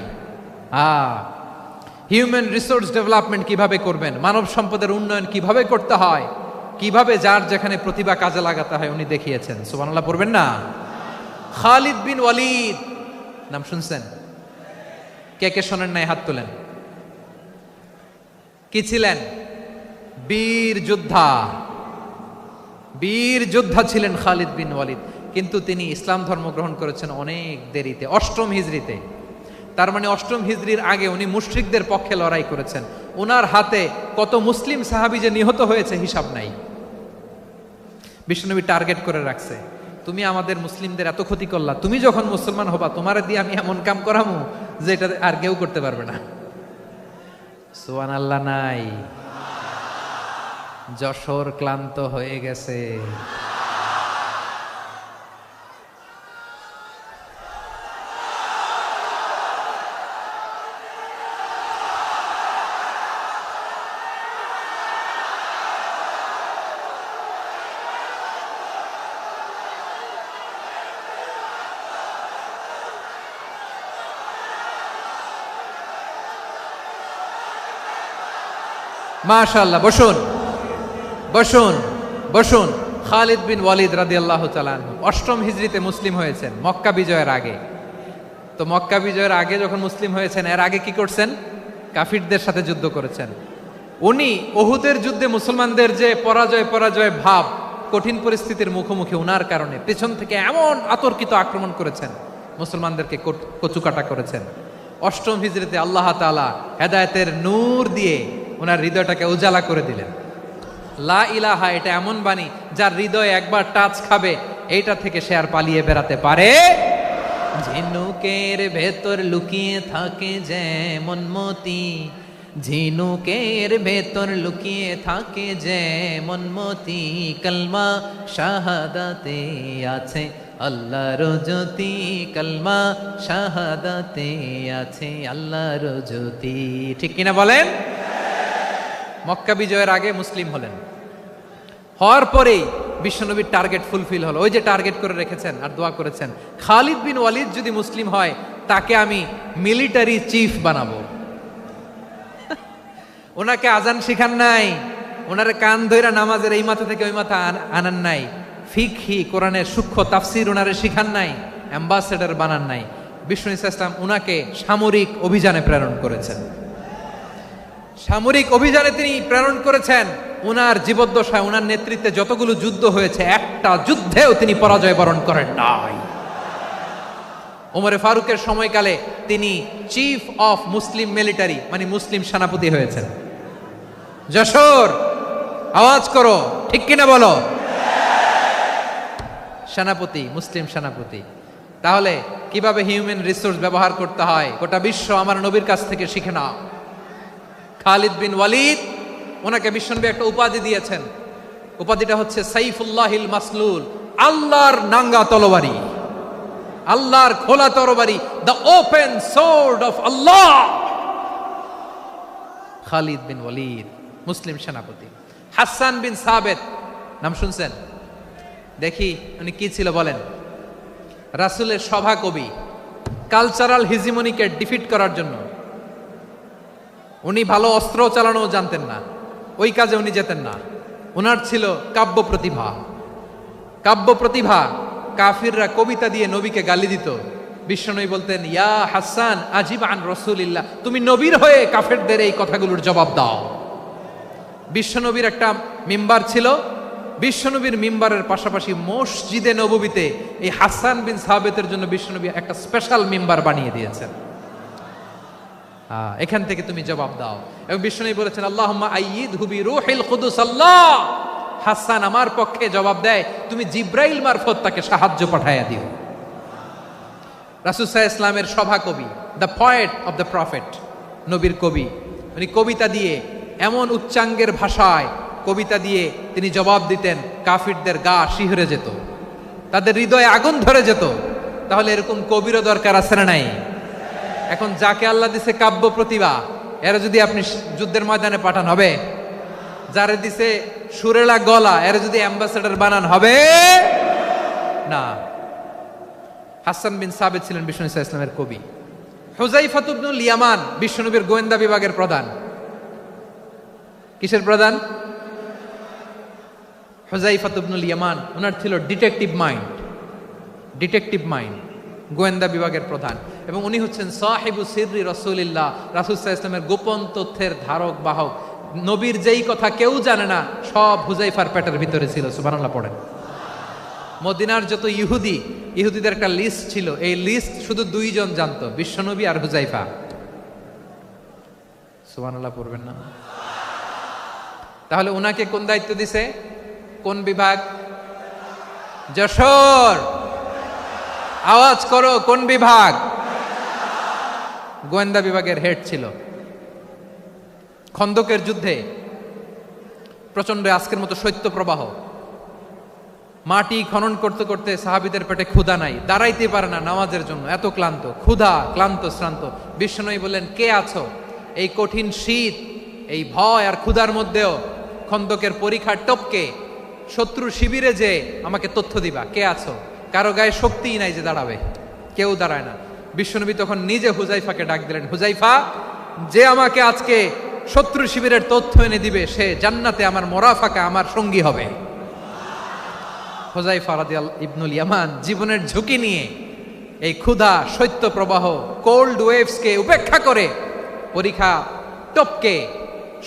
হিউম্যান রিসোর্স ডেভেলপমেন্ট কিভাবে করবেন, মানব সম্পদের উন্নয়ন কিভাবে করতে হয়, কিভাবে যার যেখানে প্রতিভা কাজে লাগাতে হয় উনি দেখিয়েছেন। সুবহানাল্লাহ পড়বেন না? খালিদ বিন ওয়ালিদ নাম শুনছেন? কে কে শোনেন নাই হাত তোলেন। কি ছিলেন? বীর যোদ্ধা ছিলেন খালিদ বিন ওয়ালিদ। কিন্তু তিনি ইসলাম ধর্ম গ্রহণ করেছেন অনেক দেরিতে, 8ম হিজরিতে। তার মানে 8ম হিজরির আগে উনি মুশরিকদের পক্ষে লড়াই করেছেন। ওনার হাতে কত মুসলিম সাহাবী যে নিহত হয়েছে হিসাব নাই। বিশ্বনবী টার্গেট করে রাখছে, তুমি আমাদের মুসলিমদের এত ক্ষতি করলা, তুমি যখন মুসলমান হবা তোমার দিয়ে আমি এমন কাম করামু যে এটা আর কেউ করতে পারবে না। সুবহানাল্লাহ নাই? যশোর ক্লান্ত হয়ে গেছে। মাশাআল্লাহ। বসুন বসুন বসুন। খালিদ বিন ওয়ালিদ রাদিয়াল্লাহু তাআলা আনহু 8ম হিজরিতে মুসলিম হয়েছেন, মক্কা বিজয়ের আগে। তো মক্কা বিজয়ের আগে যখন মুসলিম হয়েছেন, এর আগে কি করছেন? কাফিরদের সাথে যুদ্ধ করেছেন। উনি উহুদের যুদ্ধে মুসলমানদের যে পরাজয় ভাব, কঠিন পরিস্থিতির মুখোমুখি উনার কারণে পেছন থেকে এমন আতর্কিত আক্রমণ করেছেন, মুসলমানদেরকে কচুকাটা করেছেন। অষ্টম হিজরিতে আল্লাহ তাআলা হেদায়েতের নূর দিয়ে ওনার হৃদয়টাকে উজালা করে দিলেন। লা ইলাহা এটা এমন বাণী যার হৃদয়ে একবার টাচ খাবে, এইটা থেকে সে আর পালিয়ে বেড়াতে পারে। ঝিনুকের ভেতর লুকিয়ে থাকে যেমন মতি, ঝিনুকের ভেতর লুকিয়ে থাকে যেমন মতি, কালমা শাহাদাতে আছে আল্লাহর জ্যোতি, কালমা শাহাদাতে আছে আল্লাহর জ্যোতি। ঠিক কিনা বলেন? মক্কা বিজয়ের আগে মুসলিম হলেন, হওয়ার পরেই বিশ্বনবীর টার্গেট ফুলফিল হলো। ওই যে টার্গেট করে রেখেছেন আর দোয়া করেছেন, খালিদ বিন ওয়ালিদ যদি মুসলিম হয় তাকে আমি মিলিটারি চিফ বানাবো। ওনাকে আজান শিখান নাই, ওনারে কান ধইরা নামাজের এই মাথা থেকে ওই মাথা আনান নাই, ফিকহি কোরআনের সূক্ষ্ম তাফসীর ওনারে শিখান নাই, অ্যাম্বাসেডর বানান নাই। বিষ্ণু ইসলাম উনাকে সামরিক অভিযানে প্রেরণ করেছেন। সামরিক অভিযানে তিনি প্রেরণ করেছেন। উনার জীবদ্দশায় উনার নেতৃত্বে যতগুলো যুদ্ধ হয়েছে একটা যুদ্ধেও তিনি পরাজয় বরণ করেন নাই। ওমরে ফারুকের সময়কালে তিনি চিফ অফ মুসলিম মিলিটারি মানে মুসলিম সেনাপতি হয়েছেন। যশোর আওয়াজ করো, ঠিক কিনা বলো? সেনাপতি, মুসলিম সেনাপতি। তাহলে কিভাবে হিউম্যান রিসোর্স ব্যবহার করতে হয় গোটা বিশ্ব আমার নবীর কাছ থেকে শিখে নাও। খালিদ বিন ওয়ালিদ, ওনাকে বিশ্বনবী একটা উপাধি দিয়েছেন। উপাধিটা হচ্ছে সাইফুল্লাহিল মাসলুল, আল্লাহর নাঙ্গা তরবারি, আল্লাহর খোলা তরবারি, দ্য ওপেন সোর্ড অফ আল্লাহ। খালিদ বিন ওয়ালিদ মুসলিম সেনাপতি। হাসান বিন সাবেত নাম শুনছেন? দেখি উনি কি ছিল বলেন। রাসূলের সভা কবি, কালচারাল হিজিমনিকে ডিফিট করার জন্য উনি ভালো অস্ত্র চালানো জানতেন না, ওই কাজে উনি যেতেন না। ওনার ছিল কাব্য প্রতিভা। কাব্য প্রতিভা, কাফিররা কবিতা দিয়ে নবীকে গালি দিত। বিশ্বনবী বলতেন, ইয়া হাসান আজিব আন রাসূলিল্লাহ, তুমি নবীর হয়ে কাফেরদের এই কথাগুলোর জবাব দাও। বিশ্বনবীর একটা মিম্বার ছিল, বিশ্বনবীর মিম্বারের পাশাপাশি মসজিদে নববীতে এই হাসান বিন সাবেতের জন্য বিশ্বনবী একটা স্পেশাল মিম্বার বানিয়ে দিয়েছেন। এখান থেকে তুমি জবাব দাও। এবং বিশ্বনবী বলেছেন, আল্লাহুম্মা আইয়িদহু বিরূহিল কুদুস, আল্লাহ হাসান আমার পক্ষে জবাব দেয়, তুমি জিব্রাইল মারফত তাকে সাহায্য পাঠাইয়া দিও। রাসূল সাল্লাল্লাহু আলাইহি ইসলামের সভা কবি, the poet of the prophet, নবীর কবি। উনি কবিতা দিয়ে এমন উচ্চাঙ্গের ভাষায় কবিতা দিয়ে তিনি জবাব দিতেন, কাফিরদের গা শিহরে যেত, তাদের হৃদয়ে আগুন ধরে যেত। তাহলে এরকম কবিরও দরকার আছে না নাই? এখন যাকে আল্লাহ দিছে কাব্য প্রতিভা, এরা যদি আপনি যুদ্ধের ময়দানে পাঠান হবে? যারে দিছে সুরেলা গলা, এরা যদি অ্যাম্বাসেডর বানান হবে না। হাসান বিন সাবেত ছিলেন বিষ্ণু ইসলামের কবি। হুযায়ফা ইবনুল ইয়ামান বিশ্বনবীর গোয়েন্দা বিভাগের প্রধান। কিসের প্রধান? হুযায়ফা ইবনুল ইয়ামান। ওনার ছিল ডিটেকটিভ মাইন্ড, ডিটেকটিভ মাইন্ড, গোয়েন্দা বিভাগের প্রধান। এবং উনি হচ্ছেন সাহিবু সিররি রাসূলিল্লাহ, রাসূল সাল্লাল্লাহু আলাইহি ওয়াসাল্লামের গোপন তথ্যের ধারক বাহক। নবীর যেই কথা কেউ জানে না, সব হুযায়ফার পেটের ভিতরে ছিল। সুবহানাল্লাহ পড়েন। মদিনার যত ইহুদিদের একটা লিস্ট ছিল, এই লিস্ট শুধু দুইজন জানতো, বিশ্বনবী আর হুযায়ফা। সুবহানাল্লাহ পড়বেন না? তাহলে ওনাকে কোন দায়িত্ব দিছে? কোন বিভাগ? যশোর আওয়াজ করো, কোন বিভাগ? গোয়েন্দা বিভাগের হেড ছিল। খন্দকের যুদ্ধে প্রচন্ড আজকের মতো শৈত্য প্রবাহ, মাটি খনন করতে করতে সাহাবীদের পেটে ক্ষুধা নাই, দাঁড়াইতে পারে না নামাজের জন্য, এত ক্লান্ত, ক্ষুধা, ক্লান্ত, শ্রান্ত। বিশ্বনবী বললেন, কে আছো? এই কঠিন শীত, এই ভয় আর ক্ষুধার মধ্যেও খন্দকের পরীক্ষার টপকে শত্রু শিবিরে যে আমাকে তথ্য দিবা, কে আছো? কারো গায়ে শক্তিই নাই যে দাঁড়াবে, কেউ দাঁড়ায় না। বিশ্বনবী তখন নিজে হুযায়ফাকে ডাক দিলেন, হুযায়ফা, যে আমাকে আজকে শত্রু শিবিরের তথ্য এনে দিবে, সে জান্নাতে আমার মোরাফাকা, আমার সঙ্গী হবে। হুযায়ফা রাদিয়াল্লাহু ইবনুল ইয়ামান জীবনের ঝুঁকি নিয়ে এই ক্ষুধা, শৈত্য প্রবাহ, কোল্ড ওয়েভসকে উপেক্ষা করে পরীক্ষা টপকে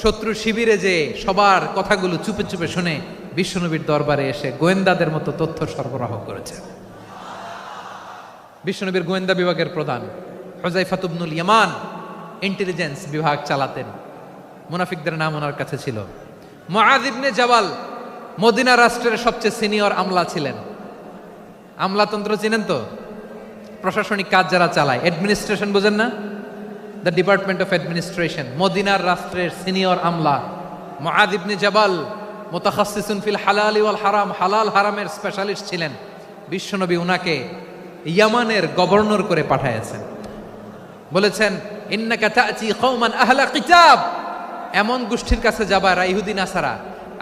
শত্রু শিবিরে যে সবার কথাগুলো চুপে চুপে শুনে বিশ্বনবীর দরবারে এসে গোয়েন্দাদের মতো তথ্য সরবরাহ করেছে। বিশ্বনবীর গোয়েন্দা বিভাগের প্রধান হুযায়ফা ইবনুল ইয়ামান ইন্টেলিজেন্স বিভাগ চালাতেন। মুনাফিকদের নাম ওনার কাছে ছিল। মুআয ইবনে জাবাল মদিনা রাষ্ট্রের সবচেয়ে সিনিয়র আমলা ছিলেন। আমলাতন্ত্র চিনেন তো? প্রশাসনিক কাজ যারা চালায়, অ্যাডমিনিস্ট্রেশন বোঝেন না? The department of administration. মদিনার রাষ্ট্রের সিনিয়র আমলা মুআয ইবনে জাবাল মুতাখাসসিসুন ফিল হালাল ওয়াল হারাম, হালাল হারামের স্পেশালিস্ট ছিলেন। বিশ্বনবী উনাকে ইয়ামানের গভর্নর করে পাঠাইছেন। বলেছেন, ইন্নাকা তা'তি কওমান আহলা কিতাব, এমন গোষ্ঠীর কাছে যাবা এরা ইহুদি নাসারা,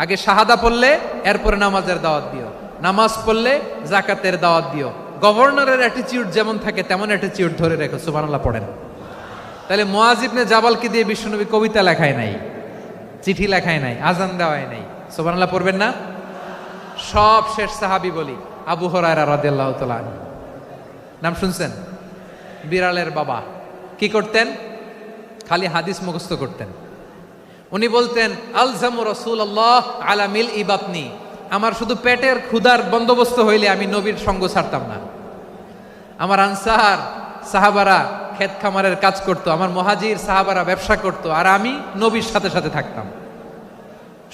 আগে শাহাদা পড়লে এরপরে নামাজের দাওয়াত দিও, নামাজ পড়লে যাকাতের দাওয়াত দিও। গভর্নরের অ্যাটিটিউড যেমন থাকে তেমন অ্যাটিটিউড ধরে রেখো। সুবহানাল্লাহ পড়েন। তাহলে মুআয ইবনে জাবালকে দিয়ে বিশ্বনবী কবিতা লেখায় নাই, চিঠি লেখায় নাই, আজান দেওয়ায় নাই। সুবহানাল্লাহ পড়বেন না? সব শেষ সাহাবী বলি আবু হুরায়রা রাদিয়াল্লাহু তাআলা আনহু, নাম শুনছেন? বিড়ালের বাবা। কি করতেন? খালি হাদিস মুখস্থ করতেন। উনি বলতেন, আলজামু রাসূলুল্লাহ আলা মিল ইবাতনি, আমার শুধু পেটের ক্ষুধার বন্দোবস্ত হইলে আমি নবীর সঙ্গ ছাড়তাম না। আমার আনসার সাহাবারা ক্ষেত খামারের কাজ করতো, আমার মুহাজির সাহাবারা ব্যবসা করতো, আর আমি নবীর সাথে সাথে থাকতাম।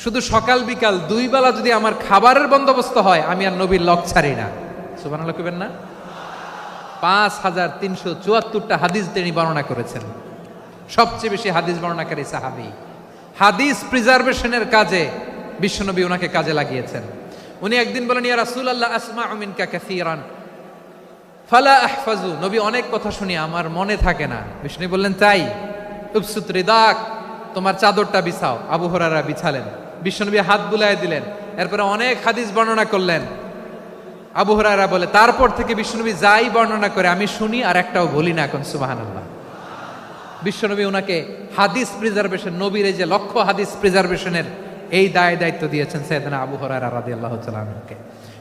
শুধু সকাল বিকাল দুই বেলা যদি আমার খাবারের বন্দোবস্ত হয়, আমি আর নবীর লক ছাড়ি না। সুবহানাল্লাহ কইবেন না? 5374টা হাদিস তিনি বর্ণনা করেছেন। সবচেয়ে বেশি হাদিস বর্ণনাকারী সাহাবী। হাদিস প্রিজার্ভেশনের কাজে বিশ্বনবী ওনাকে কাজে লাগিয়েছেন। উনি একদিন বলেন, ইয়া রাসূলুল্লাহ আসমাউ মিনকা কাসীরান ফালা আহফাজু, নবী অনেক কথা শুনি আমার মনে থাকে না। বিষ্ণু বললেন, তাই? উবসুত রিদাক, তোমার চাদরটা বিছাও। আবু হুরায়রা বিছালেন, বিশ্বনবী হাত বুলায় দিলেন, এরপরে অনেক হাদিস বর্ণনা করলেন। আবু হুরায়রা বলে, তারপর থেকে বিশ্বনবী যাই বর্ণনা করে আমি শুনি আর একটাও ভুলি না। এখন সুবহানাল্লাহ। বিশ্বনবী ওনাকে হাদিস প্রিজার্ভেশন, নবীর এই যে লক্ষ্য হাদিস প্রিজার্ভেশনের এই দায়িত্ব দিয়েছেন সাইয়েদনা আবু হুরায়রা রাদিয়াল্লাহু তাআলা আনহুকে।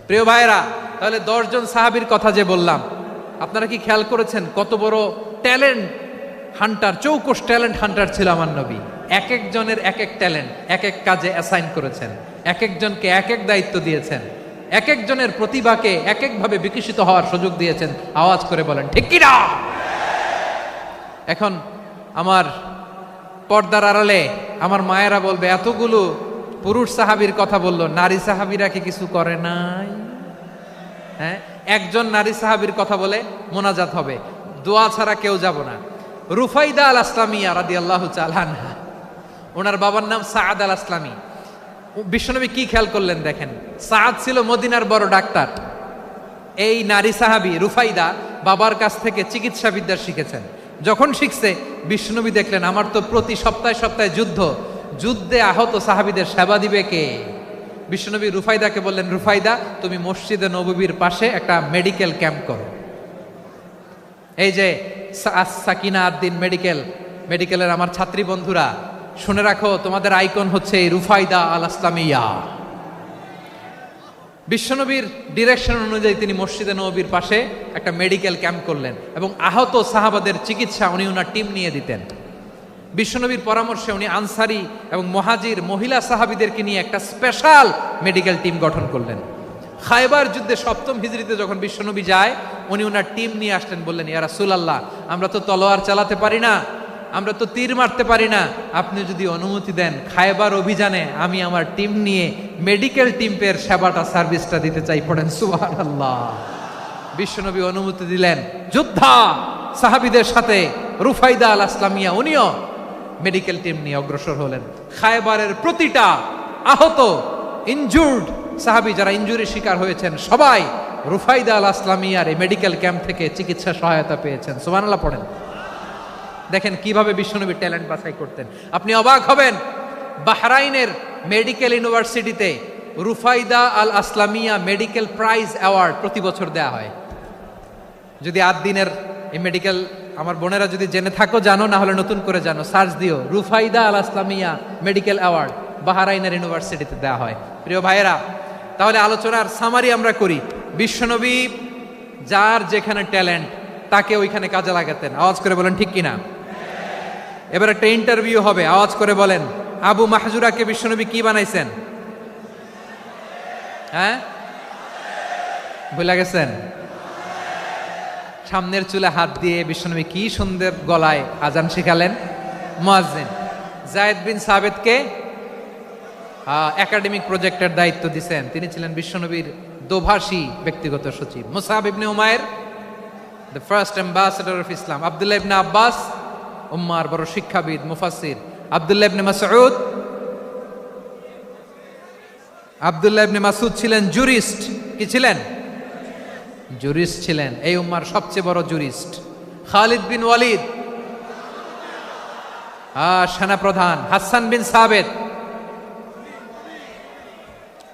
প্রিয় ভাইরা, তাহলে 10 জন সাহাবীর কথা যে বললাম, আপনারা কি খেয়াল করেছেন কত বড় ট্যালেন্ট হান্টার, চৌকস ট্যালেন্ট হান্টার ছিল আমার নবী। এক একজনের এক এক ট্যালেন্ট, এক এক কাজে অ্যাসাইন করেছেন, এক একজনকে এক এক দায়িত্ব দিয়েছেন, এক একজনের প্রতিভাকে এক একভাবে বিকশিত হওয়ার সুযোগ দিয়েছেন। আওয়াজ করে বলেন ঠিক কি না? এখন আমার পর্দার আড়ালে আমার মায়েরা বলবে, এতগুলো পুরুষ সাহাবীর কথা বললো, নারী সাহাবীরা কি কিছু করে নাই? হ্যাঁ, একজন নারী সাহাবীর কথা বলে মোনাজাত হবে, দোয়া ছাড়া কেউ যাব না। রুফাইদা আল আসলামিয়া রাদিয়াল্লাহু তাআলা আনহা, ওনার বাবার নাম সাআদ আল আসলামি। বিশ্বনবী কি খেয়াল করলেন দেখেন, সাআদ ছিল মদিনার বড় ডাক্তার। এই নারী সাহাবী রুফাইদা বাবার কাছ থেকে চিকিৎসা বিদ্যা শিখেছেন। যখন শিখছে, বিশ্বনবী দেখলেন আমার তো প্রতি সপ্তাহে সপ্তাহে যুদ্ধে আহত সাহাবীদের সেবা দিবে কে? বিশ্বনবী রুফাইদাকে বললেন, রুফাইদা তুমি মসজিদে নববীর পাশে একটা মেডিকেল ক্যাম্প করো। এই যে সাকিনা আদ্দিন মেডিকেলের আমার ছাত্রী বন্ধুরা শুনে রাখো, তোমাদের আইকন হচ্ছে এই রুফাইদা আল আসলামিয়া। বিশ্বনবীর ডিরেকশন অনুযায়ী তিনি মসজিদে নববীর পাশে একটা মেডিকেল ক্যাম্প করলেন এবং আহত সাহাবাদের চিকিৎসা উনি ওনার টিম নিয়ে দিতেন। বিশ্বনবীর পরামর্শে উনি আনসারি এবং মুহাজির মহিলা সাহাবীদেরকে নিয়ে একটা স্পেশাল মেডিকেল টিম গঠন করলেন। খায়বার যুদ্ধে 7ম হিজরিতে যখন বিশ্বনবী যায়, উনি ওনার টিম নিয়ে আসলেন, বললেন, ইয়া রাসূলুল্লাহ আমরা তো তলোয়ার চালাতে পারি না, আমরা তো তীর মারতে পারি না, আপনি যদি অনুমতি দেন খায়বার অভিযানে আমি আমার টিম নিয়ে মেডিকেল টিমের সেবাটা সার্ভিসটা দিতে চাই। পড়েন সুবহানাল্লাহ। বিশ্বনবী অনুমতি দিলেন, যোদ্ধা সাহাবীদের সাথে রুফাইদা আল আসলামিয়া উনিও মেডিকেল টিম নিয়ে অগ্রসর হলেন। খায়বারের প্রতিটা আহত ইনজুর্ড সাহাবী যারা ইনজুরির শিকার হয়েছেন সবাই রুফাইদা আল আসলামিয়ার এই মেডিকেল ক্যাম্প থেকে চিকিৎসা সহায়তা পেয়েছেন। সুবহানাল্লাহ পড়েন। দেখেন কিভাবে বিশ্বনবী ট্যালেন্ট বাছাই করতেন। আপনি অবাক হবেন, বাহরাইনের মেডিকেল ইউনিভার্সিটিতে রুফাইদা আল আসলামিয়া মেডিকেল প্রাইজ অ্যাওয়ার্ড প্রতি বছর দেয়া হয়। যদি 8 দিনের এই মেডিকেল আমার বোনেরা যদি জেনে থাকো জানো, না হলে নতুন করে জানো, সার্চ দিও রুফাইদা আল আসলামিয়া মেডিকেল অ্যাওয়ার্ড বাহরাইনের ইউনিভার্সিটিতে দেওয়া হয়। প্রিয় ভাইয়েরা, তাহলে আলোচনার সামারি আমরা করি। বিশ্বনবী যার যেখানে ট্যালেন্ট তাকে ওইখানে কাজে লাগাতেন। আওয়াজ করে বলেন ঠিক কিনা? এবার একটা ইন্টারভিউ হবে, আওয়াজ করে বলেন আবু মাহজুরাকে বিশ্বনবী কি বানাইছেন? হ্যাঁ, ভুলে গেছেন? সামনের চুলে হাত দিয়ে বিশ্বনবী কি সুন্দর গলায় আজান শিখালেন। মুয়াজ্জিন যায়েদ বিন সাবিতকে একাডেমিক প্রজেক্টের দায়িত্ব দিয়েছেন, তিনি ছিলেন বিশ্বনবীর দোভাষী ব্যক্তিগত সচিব। Musab ibn Umair the first ambassador of Islam. Abdullah ibn Abbas উম্মার বড় শিক্ষাবিদ মুফাসসির। আব্দুল্লাহ ইবনে মাসউদ, আব্দুল্লাহ ইবনে মাসউদ ছিলেন জুরিস্ট। কি ছিলেন? জুরিস্ট ছিলেন, এই উম্মার সবচেয়ে বড় জুরিস্ট। খালিদ বিন ওয়ালিদ সেনাপ্রধান। হাসান বিন সাবিত,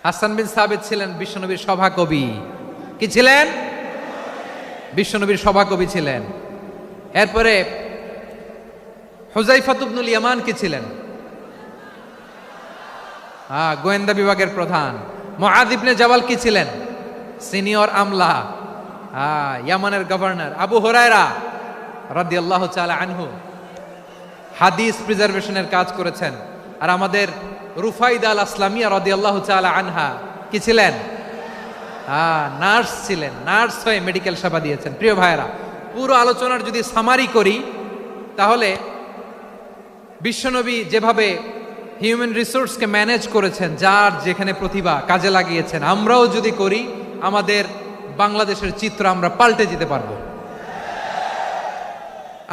হাসান বিন সাবিত ছিলেন বিশ্বনবীর সভাকবি। কি ছিলেন? বিশ্বনবীর সভাকবি ছিলেন। এরপরে হুযায়ফা ইবনুল ইয়ামান কি ছিলেন? গোয়েন্দা বিভাগের প্রধান। মুআয ইবনে জাবাল কি ছিলেন? সিনিয়র আমলা, ইয়ামানের গভর্নর। আবু হুরায়রা রাদিয়াল্লাহু তাআলা আনহু হাদিস প্রিজার্ভেশনের কাজ করেছেন। আর আমাদের রুফাইদা আল আসলামিয়া রাদিয়াল্লাহু তাআলা আনহা কি ছিলেন? নার্স ছিলেন, নার্স হয়ে মেডিকেল সেবা দিয়েছেন। প্রিয় ভাইয়েরা, পুরো আলোচনার যদি সামারি করি তাহলে বিশ্বনবী যেভাবে হিউম্যান রিসোর্সকে ম্যানেজ করেছেন, যার যেখানে প্রতিভা কাজে লাগিয়েছেন, আমরাও যদি করি আমাদের বাংলাদেশের চিত্র আমরা পাল্টে যেতে পারবো।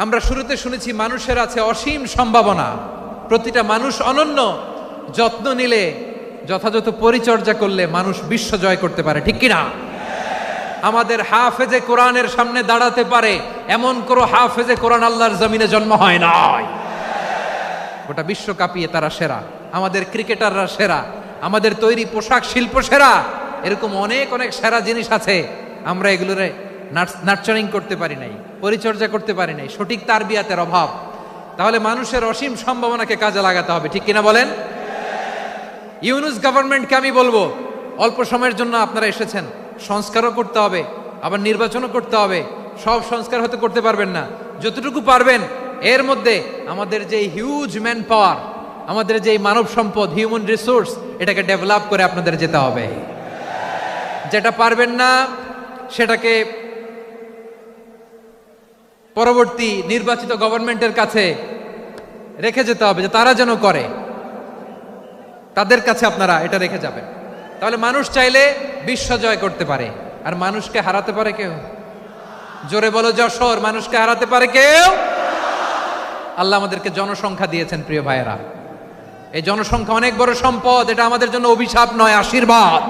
আমরা শুরুতে শুনেছি মানুষের আছে অসীম সম্ভাবনা, প্রতিটা মানুষ অনন্য, যত্ন নিলে, যথাযথ পরিচর্যা করলে মানুষ বিশ্ব জয় করতে পারে, ঠিক কিনা? আমাদের হাফেজে কোরআনের সামনে দাঁড়াতে পারে এমন কোনো হাফেজে কোরআন আল্লাহর জমিনে জন্ম হয় নাই। গোটা বিশ্ব কাঁপিয়ে তারা সেরা, আমাদের ক্রিকেটাররা সেরা, আমাদের তৈরি পোশাক শিল্প সেরা। এরকম অনেক অনেক সেরা জিনিস আছে, আমরা এগুলোরে নার্চারিং করতে পারি নাই, পরিচর্যা করতে পারি নাই, সঠিক তারবিয়াতের অভাব। তাহলে মানুষের অসীম সম্ভাবনাকে কাজে লাগাতে হবে, ঠিক কিনা বলেন? ইউনুস গভর্নমেন্টকে আমি বলবো, অল্প সময়ের জন্য আপনারা এসেছেন, সংস্কারও করতে হবে, আবার নির্বাচনও করতে হবে। সব সংস্কার হতে করতে পারবেন না, যতটুকু পারবেন এর মধ্যে আমাদের যে হিউজ ম্যান পাওয়ার, আমাদের যে মানব সম্পদ, হিউম্যান রিসোর্স, এটাকে ডেভেলপ করে আপনাদের যেতে হবে। যেটা পারবেন না সেটাকে পরবর্তী নির্বাচিত গভর্নমেন্টের কাছে রেখে যেতে হবে, যে তারা যেন করে, তাদের কাছে আপনারা এটা রেখে যাবেন। তাহলে মানুষ চাইলে বিশ্ব জয় করতে পারে। আর মানুষকে হারাতে পারে কেউ? জোরে বলো যশোর, মানুষকে হারাতে পারে কেউ? আল্লাহ আমাদেরকে জনসংখ্যা দিয়েছেন প্রিয় ভাইয়েরা, এই জনসংখ্যা অনেক বড় সম্পদ, এটা আমাদের জন্য অভিশাপ নয়, আশীর্বাদ।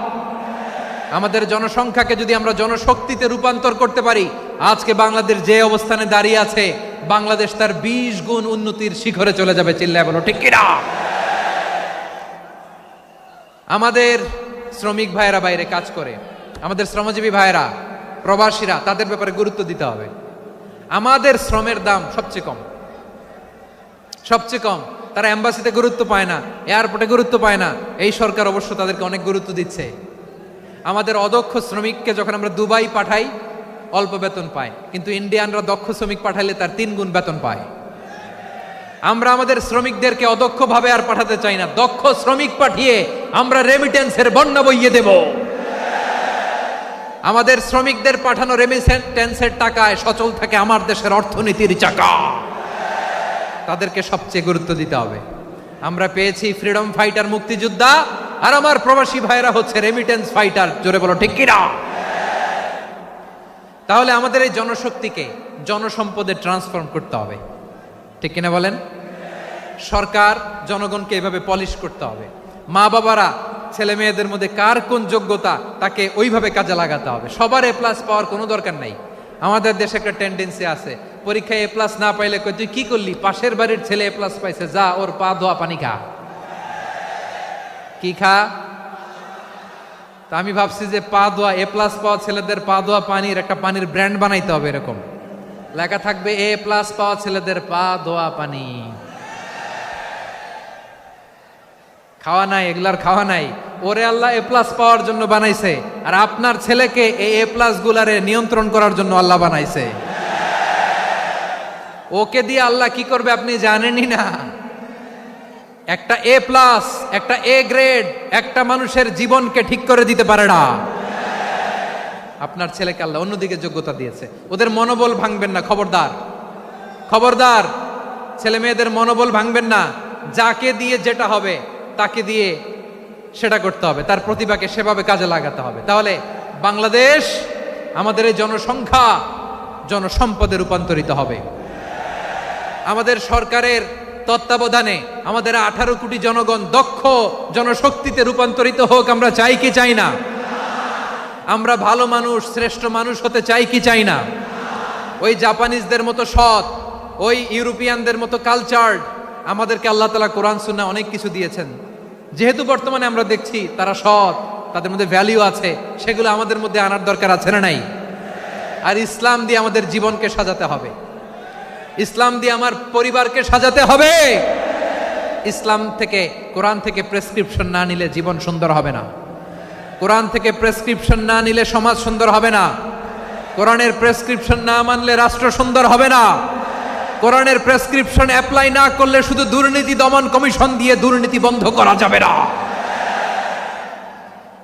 আমাদের জনসংখ্যাকে যদি আমরা জনশক্তিতে রূপান্তর করতে পারি, আজকে বাংলাদেশ যে অবস্থানে দাঁড়িয়ে আছে, বাংলাদেশ তার 20 গুণ উন্নতির শিখরে চলে যাবে। চিল্লায় বলো ঠিক কিনা? আমাদের শ্রমিক ভাইয়েরা বাইরে কাজ করে, আমাদের শ্রমজীবী ভাইয়েরা, প্রবাসীরা, তাদের ব্যাপারে গুরুত্ব দিতে হবে। আমাদের শ্রমের দাম সবচেয়ে কম, সবচেয়ে কম। তারা এম্বাসিতে গুরুত্ব পায় না, এয়ারপোর্টে গুরুত্ব পায় না। এই সরকার অবশ্য তাদেরকে অনেক গুরুত্ব দিচ্ছে। আমাদের অদক্ষ শ্রমিককে যখন আমরা দুবাই পাঠাই, অল্প বেতন পায়, কিন্তু ইন্ডিয়ানরা দক্ষ শ্রমিক পাঠাইলে তার 3 গুণ বেতন পায়। আমরা আমাদের শ্রমিকদেরকে অদক্ষভাবে আর পাঠাতে চাই না, দক্ষ শ্রমিক পাঠিয়ে আমরা রেমিটেন্সের বন্যা বইয়ে দেব। আমাদের শ্রমিকদের পাঠানো রেমিটেন্সের টাকায় সচল থাকে আমার দেশের অর্থনীতির চাকা। তাদেরকে সবচেয়ে গুরুত্ব দিতে হবে। আমরা পেয়েছি ফ্রিডম ফাইটার, মুক্তিযোদ্ধা, আর আমার প্রবাসী ভাইরা হচ্ছে রেমিটেন্স ফাইটার। জোরে বলো ঠিক কিনা? তাহলে আমাদের এই জনশক্তিকে জনসম্পদে ট্রান্সফর্ম করতে হবে, ঠিক কিনা বলেন? সরকার জনগণকে এভাবে পলিশ করতে হবে। মা বাবারা ছেলে মেয়েদের মধ্যে কার কোন যোগ্যতা, তাকে ওইভাবে কাজে লাগাতে হবে। সবার এ প্লাস পাওয়ার কোনো দরকার নাই। আমাদের দেশে একটা টেন্ডেন্সি আছে, পরীক্ষায় এ প্লাস না পাইলে কই তুই কি করলি, পাশের বাড়ির ছেলে এ প্লাস পাইছে, যা ওর পা ধোয়া পানি খা। কি খা? তা আমি ভাবছি যে পা ধোয়া, এ প্লাস পাওয়া ছেলেদের পা ধোয়া পানির একটা পানির ব্র্যান্ড বানাইতে হবে, এরকম লেখা থাকবে এ প্লাস পাওয়া ছেলেদের পা ধোয়া পানি। খাওয়া নাই, এগুলার খাওয়া নাই। ওরে আল্লাহ এ প্লাস পাওয়ার জন্য বানাইছে, আর আপনার ছেলেকে এই এ প্লাস গুলারে নিয়ন্ত্রণ করার জন্য আল্লাহ বানাইছে। ওকে দিয়ে আল্লাহ কি করবে আপনি জানেনই না। একটা এ প্লাস, একটা এ গ্রেড একটা মানুষের জীবনকে ঠিক করে দিতে পারে না। আপনার ছেলেকে আল্লাহ অন্যদিকে যোগ্যতা দিয়েছে, ওদের মনোবল ভাঙবেন না, খবরদার খবরদার। ছেলে মেয়েদের মনোবল ভাঙবেন না। যাকে দিয়ে যেটা হবে তাকে দিয়ে সেটা করতে হবে, তার প্রতিভাকে সেভাবে কাজে লাগাতে হবে। তাহলে বাংলাদেশ আমাদের এই জনসংখ্যা জনসম্পদে রূপান্তরিত হবে। আমাদের সরকারের তত্ত্বাবধানে আমাদের 18 কোটি জনগণ দক্ষ জনশক্তিতে রূপান্তরিত হোক, আমরা চাই কি চাই না? আমরা ভালো মানুষ, শ্রেষ্ঠ মানুষ হতে চাই কি চাই না? ওই জাপানিজদের মতো সৎ, ওই ইউরোপিয়ানদের মতো কালচার্ড, আমাদেরকে আল্লাহ তাআলা কোরআন সুন্নাহ অনেক কিছু দিয়েছেন। যেহেতু বর্তমানে আমরা দেখছি তারা সৎ, তাদের মধ্যে ভ্যালিউ আছে, সেগুলো আমাদের মধ্যে আনার দরকার আছে না নাই? আর ইসলাম দিয়ে আমাদের জীবনকে সাজাতে হবে, ইসলাম দিয়ে আমার পরিবারকে সাজাতে হবে। ইসলাম থেকে, কোরআন থেকে প্রেসক্রিপশন না নিলে জীবন সুন্দর হবে না। কোরআন থেকে প্রেসক্রিপশন না নিলে সমাজ সুন্দর হবে না। কোরআনের প্রেসক্রিপশন না মানলে রাষ্ট্র সুন্দর হবে না। কোরআনের প্রেসক্রিপশন অ্যাপ্লাই না করলে শুধু দুর্নীতি দমন কমিশন দিয়ে দুর্নীতি বন্ধ করা যাবে না।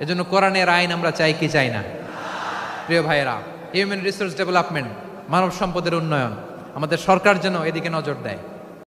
এজন্য কোরআনের আইন আমরা চাই কি চাই না? প্রিয় ভাইয়েরা, হিউম্যান রিসোর্স ডেভেলপমেন্ট, মানব সম্পদের উন্নয়ন, আমাদের সরকার যেন এদিকে নজর দেয়।